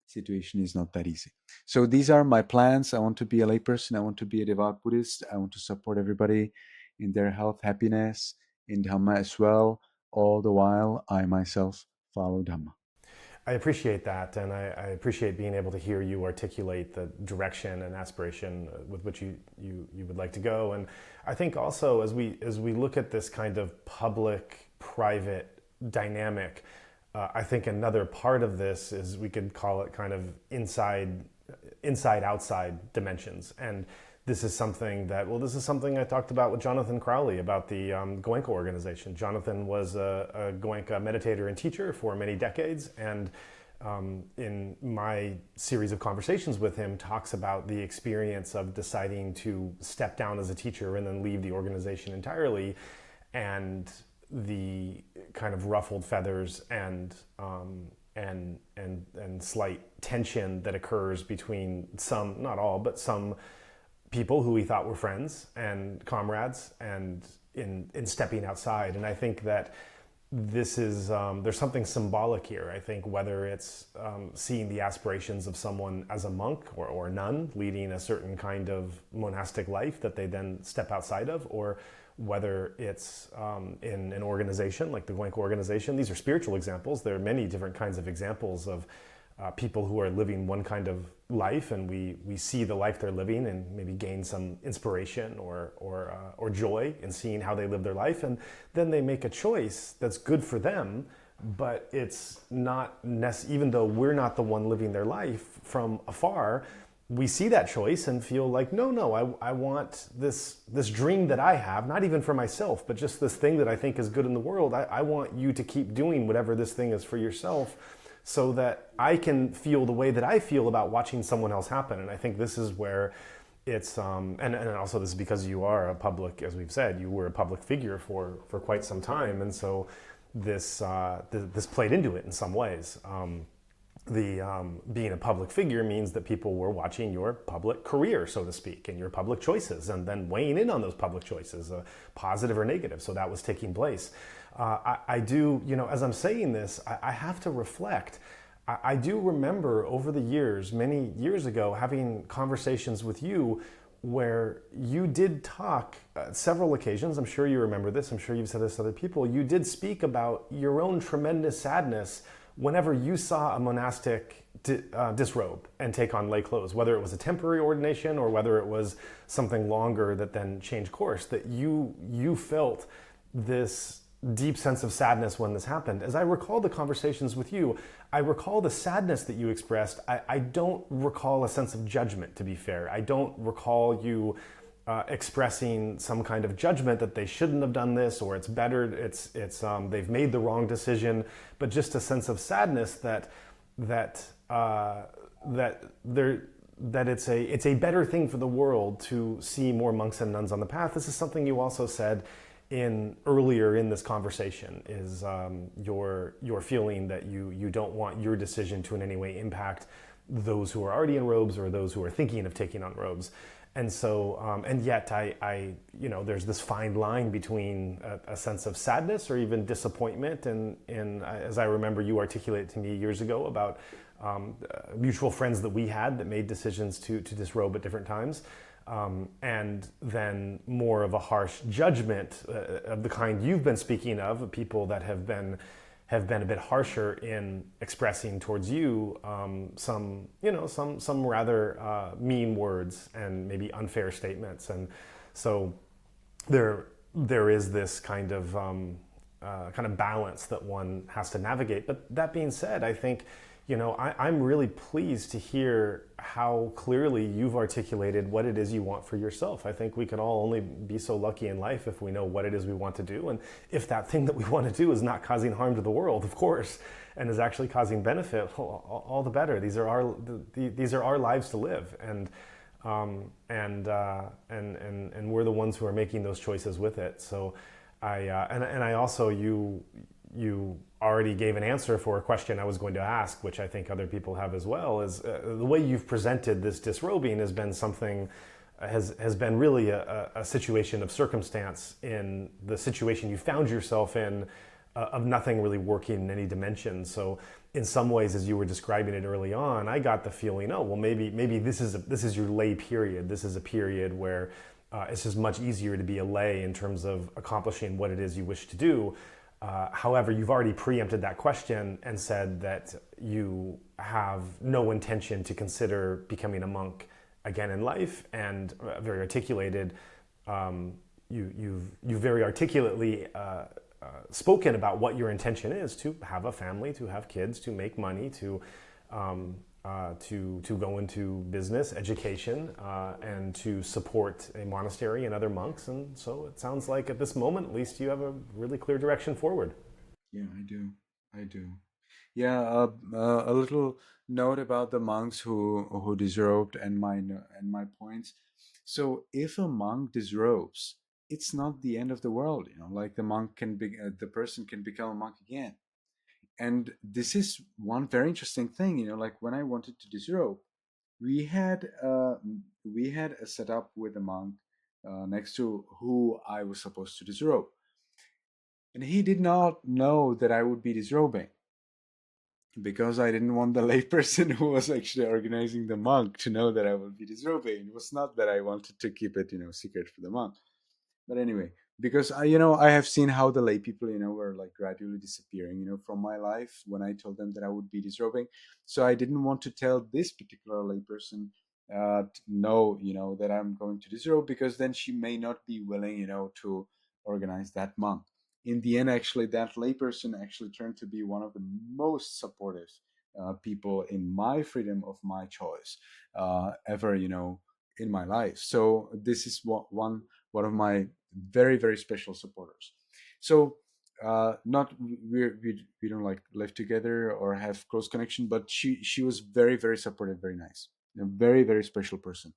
Situation is not that easy. So these are my plans. I want to be a layperson. I want to be a devout Buddhist. I want to support everybody in their health, happiness, in Dhamma as well. All the while, I myself follow Dhamma. I appreciate that, and I appreciate being able to hear you articulate the direction and aspiration with which you would like to go. And I think also as we look at this kind of public-private dynamic, I think another part of this is we could call it kind of inside-outside dimensions. And this is something I talked about with Jonathan Crowley about the Goenka organization. Jonathan was a Goenka meditator and teacher for many decades, and in my series of conversations with him talks about the experience of deciding to step down as a teacher and then leave the organization entirely, and the kind of ruffled feathers and slight tension that occurs between some, not all, but some people who we thought were friends and comrades, and in stepping outside. And I think that this is there's something symbolic here. I think whether it's seeing the aspirations of someone as a monk or a nun leading a certain kind of monastic life that they then step outside of, or whether it's in an organization like the Goenka organization. These are spiritual examples. There are many different kinds of examples of people who are living one kind of life, and we see the life they're living and maybe gain some inspiration or joy in seeing how they live their life, and then they make a choice that's good for them, but it's not even though we're not the one living their life from afar, we see that choice and feel like, no, I want this dream that I have, not even for myself, but just this thing that I think is good in the world. I want you to keep doing whatever this thing is for yourself, so that I can feel the way that I feel about watching someone else happen. And I think this is where it's, and also this is because you are a public, as we've said, you were a public figure for quite some time. And so this played into it in some ways. Being a public figure means that people were watching your public career, so to speak, and your public choices, and then weighing in on those public choices, positive or negative. So that was taking place. I do, as I'm saying this, I have to reflect. I do remember over the years, many years ago, having conversations with you where you did talk several occasions. I'm sure you remember this. I'm sure you've said this to other people. You did speak about your own tremendous sadness whenever you saw a monastic disrobe and take on lay clothes, whether it was a temporary ordination or whether it was something longer that then changed course, that you felt this deep sense of sadness when this happened. As I recall the conversations with you, I recall the sadness that you expressed. I don't recall a sense of judgment, to be fair. I don't recall you expressing some kind of judgment that they shouldn't have done this, or it's better, they've made the wrong decision, but just a sense of sadness that it's a better thing for the world to see more monks and nuns on the path. This is something you also said earlier in this conversation, is your feeling that you don't want your decision to in any way impact those who are already in robes or those who are thinking of taking on robes. And so, and yet I there's this fine line between a sense of sadness or even disappointment. And as I remember you articulated to me years ago about mutual friends that we had that made decisions to disrobe at different times. And then more of a harsh judgment of the kind you've been speaking of people that have been a bit harsher in expressing towards you some rather mean words and maybe unfair statements. And so there is this kind of balance that one has to navigate. But that being said, I think I'm really pleased to hear how clearly you've articulated what it is you want for yourself. I think we can all only be so lucky in life if we know what it is we want to do. And if that thing that we want to do is not causing harm to the world, of course, and is actually causing benefit, all the better. These are our lives to live. And we're the ones who are making those choices with it. So I also, you already gave an answer for a question I was going to ask, which I think other people have as well, is the way you've presented this disrobing has been something, has been really a situation of circumstance in the situation you found yourself in, of nothing really working in any dimension. So in some ways, as you were describing it early on, I got the feeling, oh, well, maybe this is your lay period. This is a period where it's just much easier to be a lay in terms of accomplishing what it is you wish to do. However, you've already preempted that question and said that you have no intention to consider becoming a monk again in life, and very articulated. You've very articulately spoken about what your intention is: to have a family, to have kids, to make money, to go into business, education, and to support a monastery and other monks. And so it sounds like at this moment, at least, you have a really clear direction forward. Yeah, I do. Yeah, a little note about the monks who disrobed and my points. So if a monk disrobes, it's not the end of the world. Like the person can become a monk again. And this is one very interesting thing. Like when I wanted to disrobe, we had a setup with a monk next to who I was supposed to disrobe, and he did not know that I would be disrobing, because I didn't want the layperson who was actually organizing the monk to know that I would be disrobing. It was not that I wanted to keep it, secret for the monk. But anyway, because I have seen how the lay people were like gradually disappearing from my life when I told them that I would be disrobing. So I didn't want to tell this particular lay person no, that I'm going to disrobe, because then she may not be willing to organize that month. In the end, actually, that layperson actually turned to be one of the most supportive people in my freedom of my choice ever in my life. So this is one of my very very special supporters. So not we don't like live together or have close connection, but she was very very supportive, very nice, a very very special person.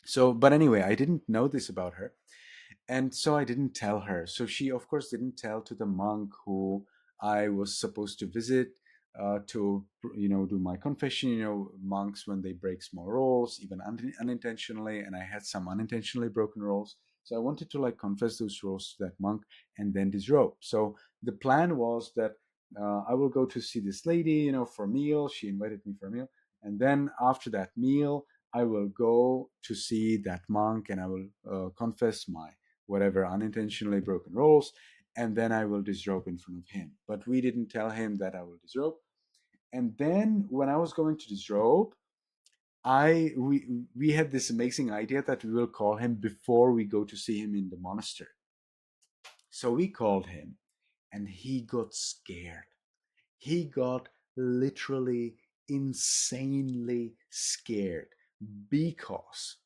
So but anyway, I didn't know this about her, and so I didn't tell her. So she, of course, didn't tell to the monk who I was supposed to visit to, do my confession. Monks, when they break small rules, even unintentionally, and I had some unintentionally broken rules. So I wanted to like confess those rules to that monk and then disrobe. So the plan was that I will go to see this lady, for a meal. She invited me for a meal, and then after that meal, I will go to see that monk and I will confess my whatever unintentionally broken rules, and then I will disrobe in front of him. But we didn't tell him that I will disrobe. And then when I was going to disrobe, we had this amazing idea that we will call him before we go to see him in the monastery. So we called him, and he got scared. He got literally insanely scared, because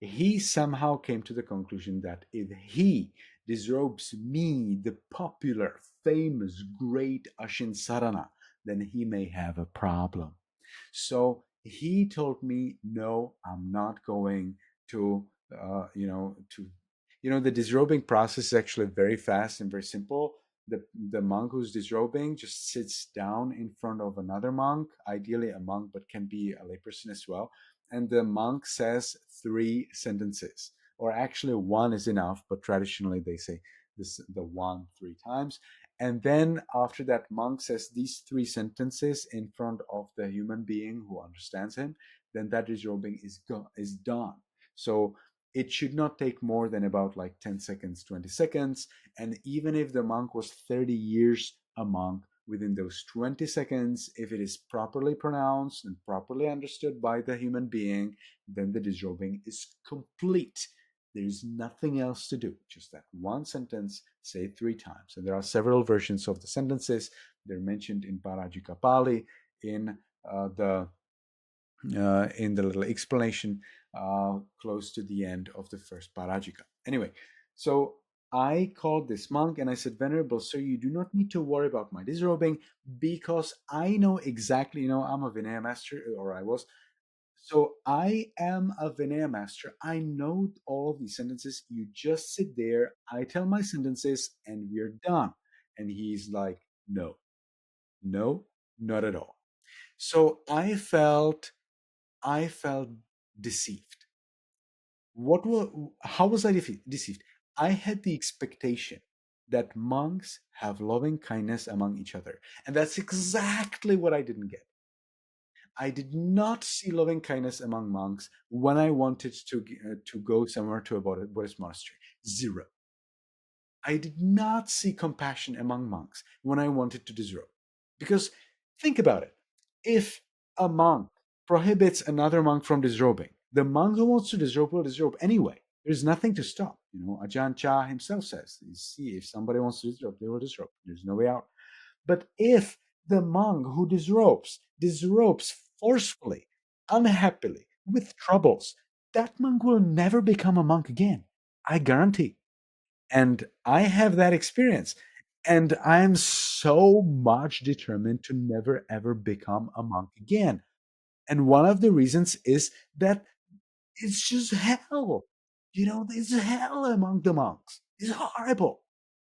he somehow came to the conclusion that if he disrobes me, the popular, famous, great Ashin Sarana, then he may have a problem. So he told me, no, I'm not going to, the disrobing process is actually very fast and very simple. The monk who's disrobing just sits down in front of another monk, ideally a monk, but can be a layperson as well. And the monk says three sentences, or actually one is enough, but traditionally they say the one three times. And then after that, monk says these three sentences in front of the human being who understands him, then that disrobing is done. So it should not take more than about like 10 seconds, 20 seconds. And even if the monk was 30 years a monk, within those 20 seconds, if it is properly pronounced and properly understood by the human being, then the disrobing is complete. There's nothing else to do, just that one sentence, say three times. And there are several versions of the sentences. They're mentioned in Parajika Pali, in the little explanation close to the end of the first Parajika. Anyway, so I called this monk and I said, Venerable Sir, you do not need to worry about my disrobing, because I know exactly, I'm a Vinaya master, or I was. So I am a Vinaya master. I know all of these sentences. You just sit there, I tell my sentences, and we're done. And he's like, no, no, not at all. So I felt deceived. How was I deceived? I had the expectation that monks have loving kindness among each other, and that's exactly what I didn't get. I did not see loving kindness among monks when I wanted to go somewhere to a Buddhist monastery. Zero. I did not see compassion among monks when I wanted to disrobe. Because think about it. If a monk prohibits another monk from disrobing, the monk who wants to disrobe will disrobe anyway. There's nothing to stop. Ajahn Chah himself says, you see, if somebody wants to disrobe, they will disrobe. There's no way out. But if the monk who disrobes forcefully, unhappily, with troubles, that monk will never become a monk again. I guarantee. And I have that experience. And I'm so much determined to never ever become a monk again. And one of the reasons is that it's just hell. It's hell among the monks. It's horrible.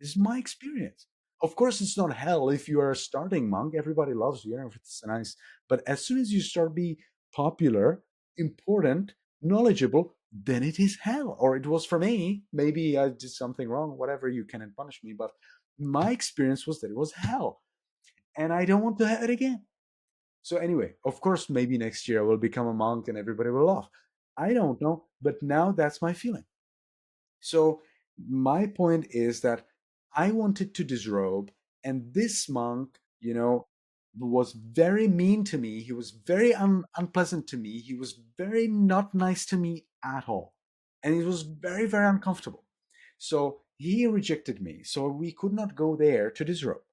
This is my experience. Of course, it's not hell if you are a starting monk. Everybody loves you. It's nice. But as soon as you start being popular, important, knowledgeable, then it is hell. Or it was for me. Maybe I did something wrong. Whatever, you cannot punish me. But my experience was that it was hell. And I don't want to have it again. So anyway, of course, maybe next year I will become a monk and everybody will laugh. I don't know, but now that's my feeling. So my point is that I wanted to disrobe, and this monk, was very mean to me. He was very unpleasant to me. He was very not nice to me at all. And it was very, very uncomfortable. So he rejected me. So we could not go there to disrobe.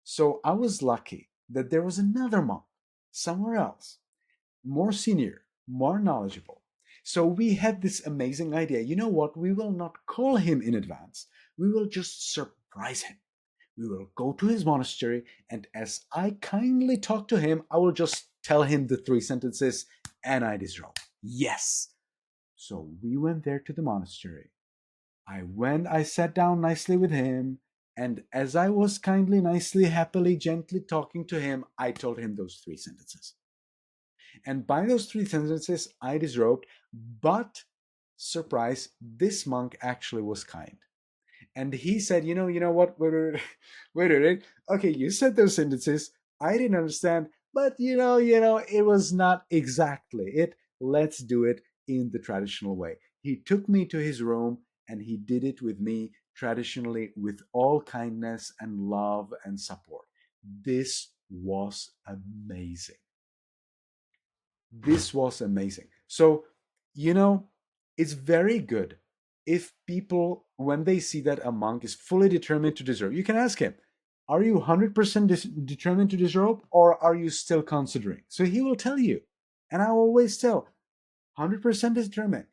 So I was lucky that there was another monk somewhere else, more senior, more knowledgeable. So we had this amazing idea. You know what? We will not call him in advance. We will just surprise him. We will go to his monastery, and as I kindly talk to him, I will just tell him the 3 sentences, and I disrobe. Yes. So we went there to the monastery. I sat down nicely with him, and as I was kindly, nicely, happily, gently talking to him, I told him those 3 sentences. And by those 3 sentences, I disrobed, but surprise, this monk actually was kind. And he said, you know what? Wait a minute. Okay, you said those sentences. I didn't understand, but it was not exactly it. Let's do it in the traditional way. He took me to his room and he did it with me traditionally with all kindness and love and support. This was amazing. This was amazing. So, it's very good if people, when they see that a monk is fully determined to disrobe, you can ask him, are you 100% determined to disrobe, or are you still considering? So he will tell you. And I always tell, 100% determined.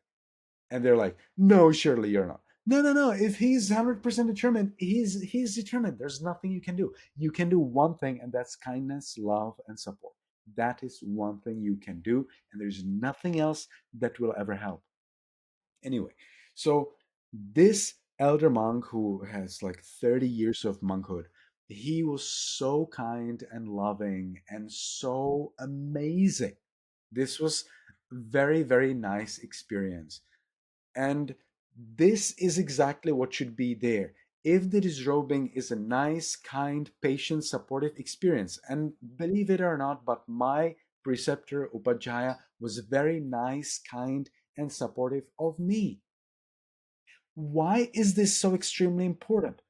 And they're like, no, surely you're not. No. If he's 100% determined, he's determined. There's nothing you can do. You can do one thing, and that's kindness, love, and support. That is one thing you can do, and there's nothing else that will ever help. Anyway, so this elder monk who has like 30 years of monkhood, he was so kind and loving and so amazing. This was very, very nice experience. And this is exactly what should be there. If the disrobing is a nice, kind, patient, supportive experience, and believe it or not, but my preceptor Upajjhaya was very nice, kind, and supportive of me. Why is this so extremely important?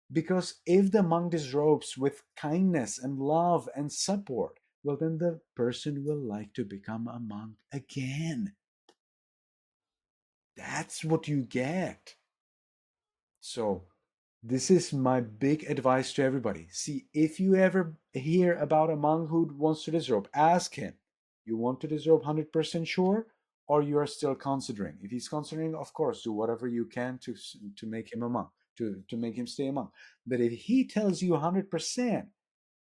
Because if the monk disrobes with kindness and love and support, well, then the person will like to become a monk again. That's what you get. So, this is my big advice to everybody. See, if you ever hear about a monk who wants to disrobe, ask him, you want to disrobe 100% sure, or you are still considering? If he's considering, of course, do whatever you can to make him a monk, to make him stay a monk. But if he tells you 100%,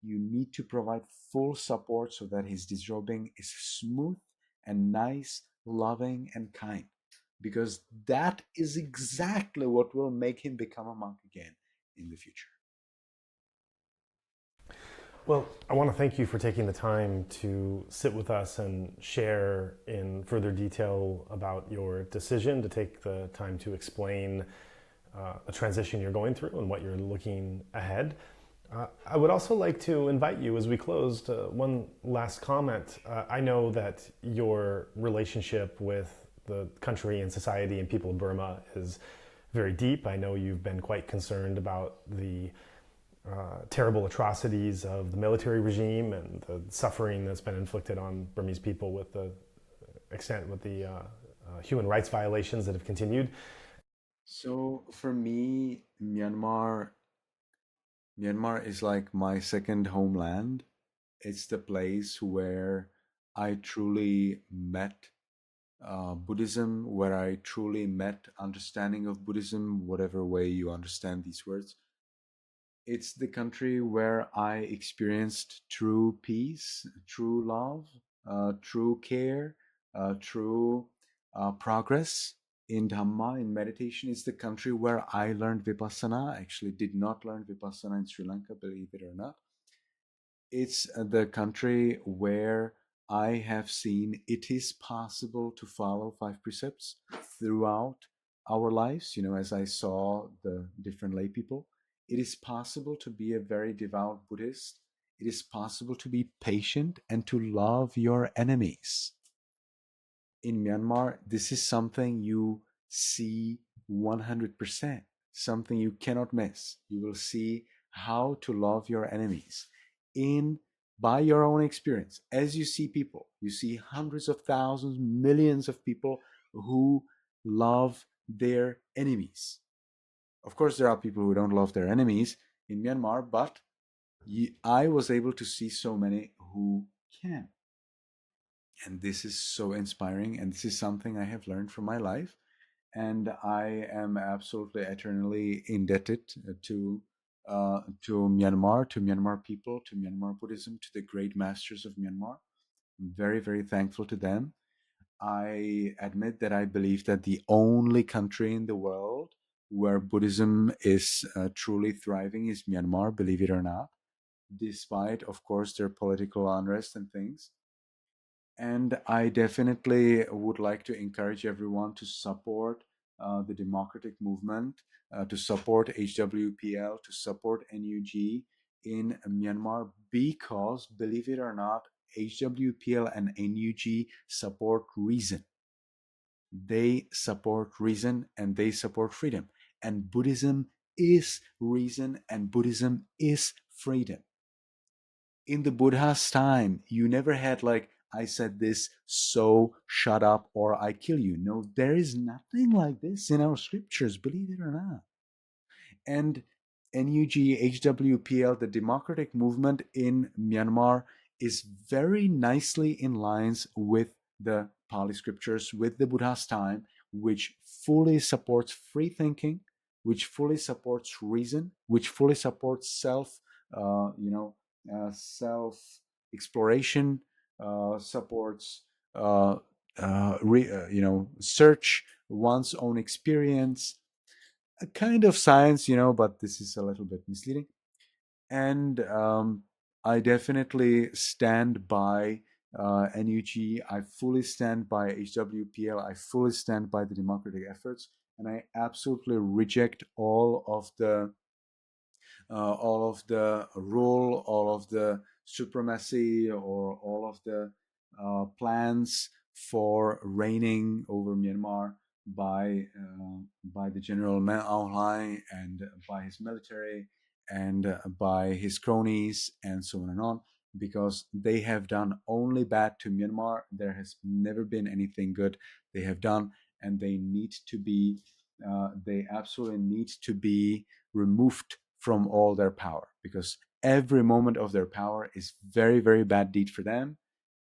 you need to provide full support so that his disrobing is smooth and nice, loving, and kind, because that is exactly what will make him become a monk again in the future. Well, I want to thank you for taking the time to sit with us and share in further detail about your decision to take the time to explain the transition you're going through and what you're looking ahead. I would also like to invite you, as we closed, one last comment. I know that your relationship with the country and society and people of Burma is very deep. I know you've been quite concerned about the terrible atrocities of the military regime and the suffering that's been inflicted on Burmese people with the extent with the human rights violations that have continued. So for me, Myanmar is like my second homeland. It's the place where I truly met Buddhism, where I truly met understanding of Buddhism, whatever way you understand these words. It's the country where I experienced true peace, true love, true care, true progress in Dhamma, in meditation. It's the country where I learned Vipassana. I actually did not learn Vipassana in Sri Lanka, believe it or not. It's the country where I have seen it is possible to follow 5 precepts throughout our lives, as I saw the different lay people. It is possible to be a very devout Buddhist. It is possible to be patient and to love your enemies. In Myanmar, this is something you see 100%. something you cannot miss. You will see how to love your enemies by your own experience. As you see people, you see hundreds of thousands, millions of people who love their enemies. Of course, there are people who don't love their enemies in Myanmar, but I was able to see so many who can. And this is so inspiring, and this is something I have learned from my life. And I am absolutely eternally indebted to Myanmar, to Myanmar people, to Myanmar Buddhism, to the great masters of Myanmar. I'm very, very thankful to them. I admit that I believe that the only country in the world where Buddhism is truly thriving is Myanmar, believe it or not, despite, of course, their political unrest and things. And I definitely would like to encourage everyone to support the democratic movement, to support HWPL, to support NUG in Myanmar, because, believe it or not, HWPL and NUG support reason. They support reason and they support freedom. And Buddhism is reason and Buddhism is freedom. In the Buddha's time, you never had like, I said this, so shut up or I kill you. No, there is nothing like this in our scriptures, believe it or not. And NUG, HWPL, the democratic movement in Myanmar is very nicely in lines with the Pali scriptures, with the Buddha's time, which fully supports free thinking, which fully supports reason, which fully supports self-exploration, supports search one's own experience, a kind of science, but this is a little bit misleading. And I definitely stand by NUG. I fully stand by HWPL. I fully stand by the democratic efforts, and I absolutely reject all of the rule, all of the supremacy, or all of the plans for reigning over Myanmar by the General Min Aung Hlaing and by his military and by his cronies and so on and on, because they have done only bad to Myanmar. There has never been anything good they have done, and they absolutely need to be removed from all their power, because every moment of their power is very, very bad deed for them.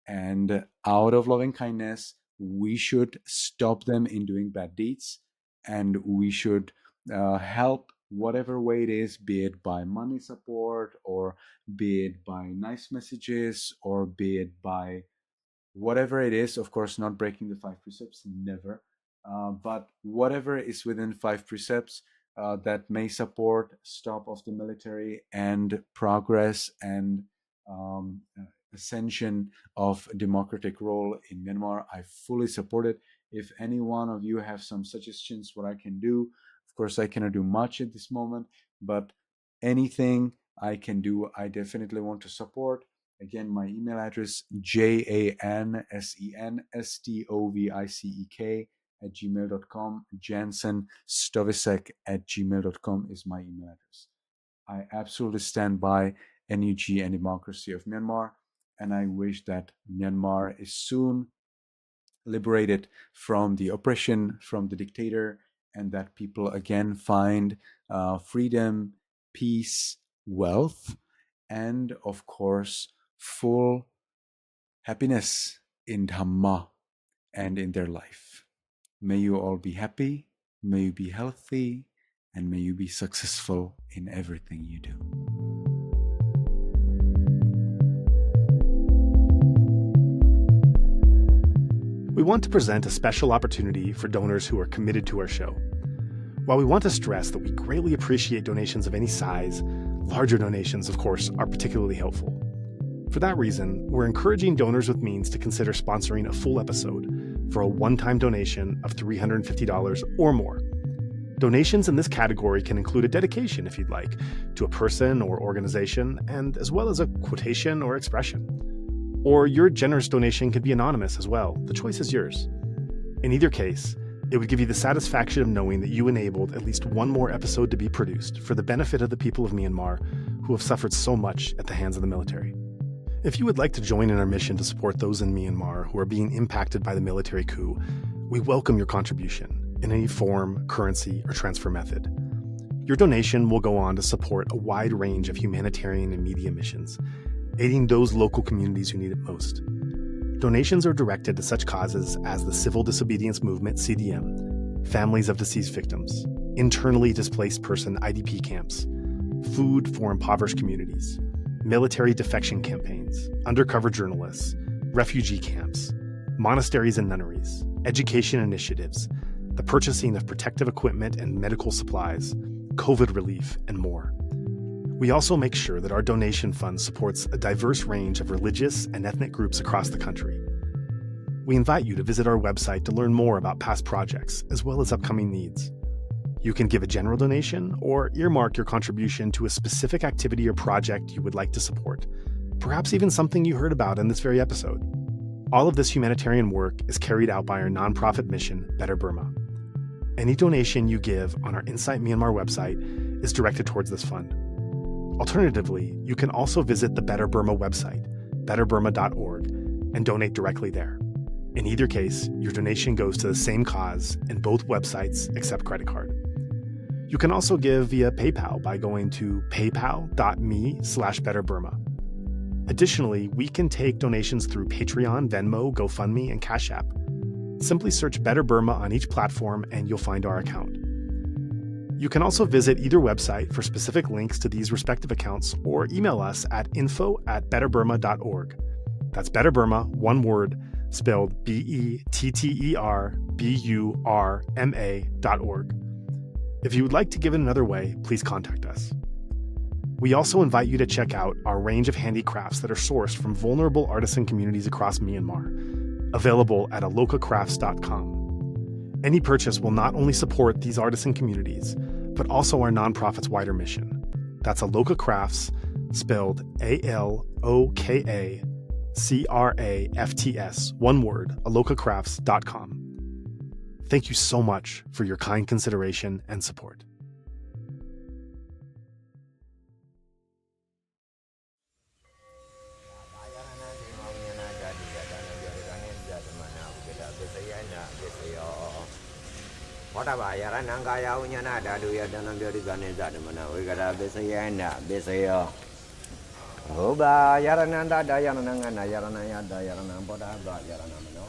And out of loving kindness, we should stop them in doing bad deeds, and we should help whatever way it is, be it by money support, or be it by nice messages, or be it by whatever it is. Of course, not breaking the 5 precepts, never. But whatever is within 5 precepts that may support stop of the military and progress and ascension of democratic role in Myanmar, I fully support it. If any one of you have some suggestions what I can do, of course I cannot do much at this moment, but anything I can do, I definitely want to support. Again, my email address, JANSENSTOVICEK @gmail.com. JansenStovicek@gmail.com is my email address. I absolutely stand by NUG and democracy of Myanmar, and I wish that Myanmar is soon liberated from the oppression, from the dictator, and that people again find freedom, peace, wealth, and of course, full happiness in Dhamma and in their life. May you all be happy, may you be healthy, and may you be successful in everything you do. We want to present a special opportunity for donors who are committed to our show. While we want to stress that we greatly appreciate donations of any size, larger donations, of course, are particularly helpful. For that reason, we're encouraging donors with means to consider sponsoring a full episode for a one-time donation of $350 or more. Donations in this category can include a dedication, if you'd like, to a person or organization, and as well as a quotation or expression. Or your generous donation could be anonymous as well. The choice is yours. In either case, It would give you the satisfaction of knowing that you enabled at least one more episode to be produced for the benefit of the people of Myanmar who have suffered so much at the hands of the military. If you would like to join in our mission to support those in Myanmar who are being impacted by the military coup, we welcome your contribution in any form, currency, or transfer method. Your donation will go on to support a wide range of humanitarian and media missions, aiding those local communities who need it most. Donations are directed to such causes as the Civil Disobedience Movement, CDM, families of deceased victims, internally displaced person IDP camps, food for impoverished communities, military defection campaigns, undercover journalists, refugee camps, monasteries and nunneries, education initiatives, the purchasing of protective equipment and medical supplies, COVID relief, and more. We also make sure that our donation fund supports a diverse range of religious and ethnic groups across the country. We invite you to visit our website to learn more about past projects as well as upcoming needs. You can give a general donation or earmark your contribution to a specific activity or project you would like to support, perhaps even something you heard about in this very episode. All of this humanitarian work is carried out by our nonprofit mission, Better Burma. Any donation you give on our Insight Myanmar website is directed towards this fund. Alternatively, you can also visit the Better Burma website, betterburma.org, and donate directly there. In either case, your donation goes to the same cause in both websites except credit card. You can also give via PayPal by going to paypal.me/betterburma. Additionally, we can take donations through Patreon, Venmo, GoFundMe, and Cash App. Simply search Better Burma on each platform and you'll find our account. You can also visit either website for specific links to these respective accounts or email us at info@betterburma.org. That's Better Burma, one word, spelled BETTERBURMA.org. If you would like to give it another way, please contact us. We also invite you to check out our range of handicrafts that are sourced from vulnerable artisan communities across Myanmar, available at alokacrafts.com. Any purchase will not only support these artisan communities, but also our nonprofit's wider mission. That's Aloka Crafts, spelled ALOKACRAFTS, one word, alokacrafts.com. Thank you so much for your kind consideration and support. Oba yarananda dayananga yaranaya dayanam boda yaranamano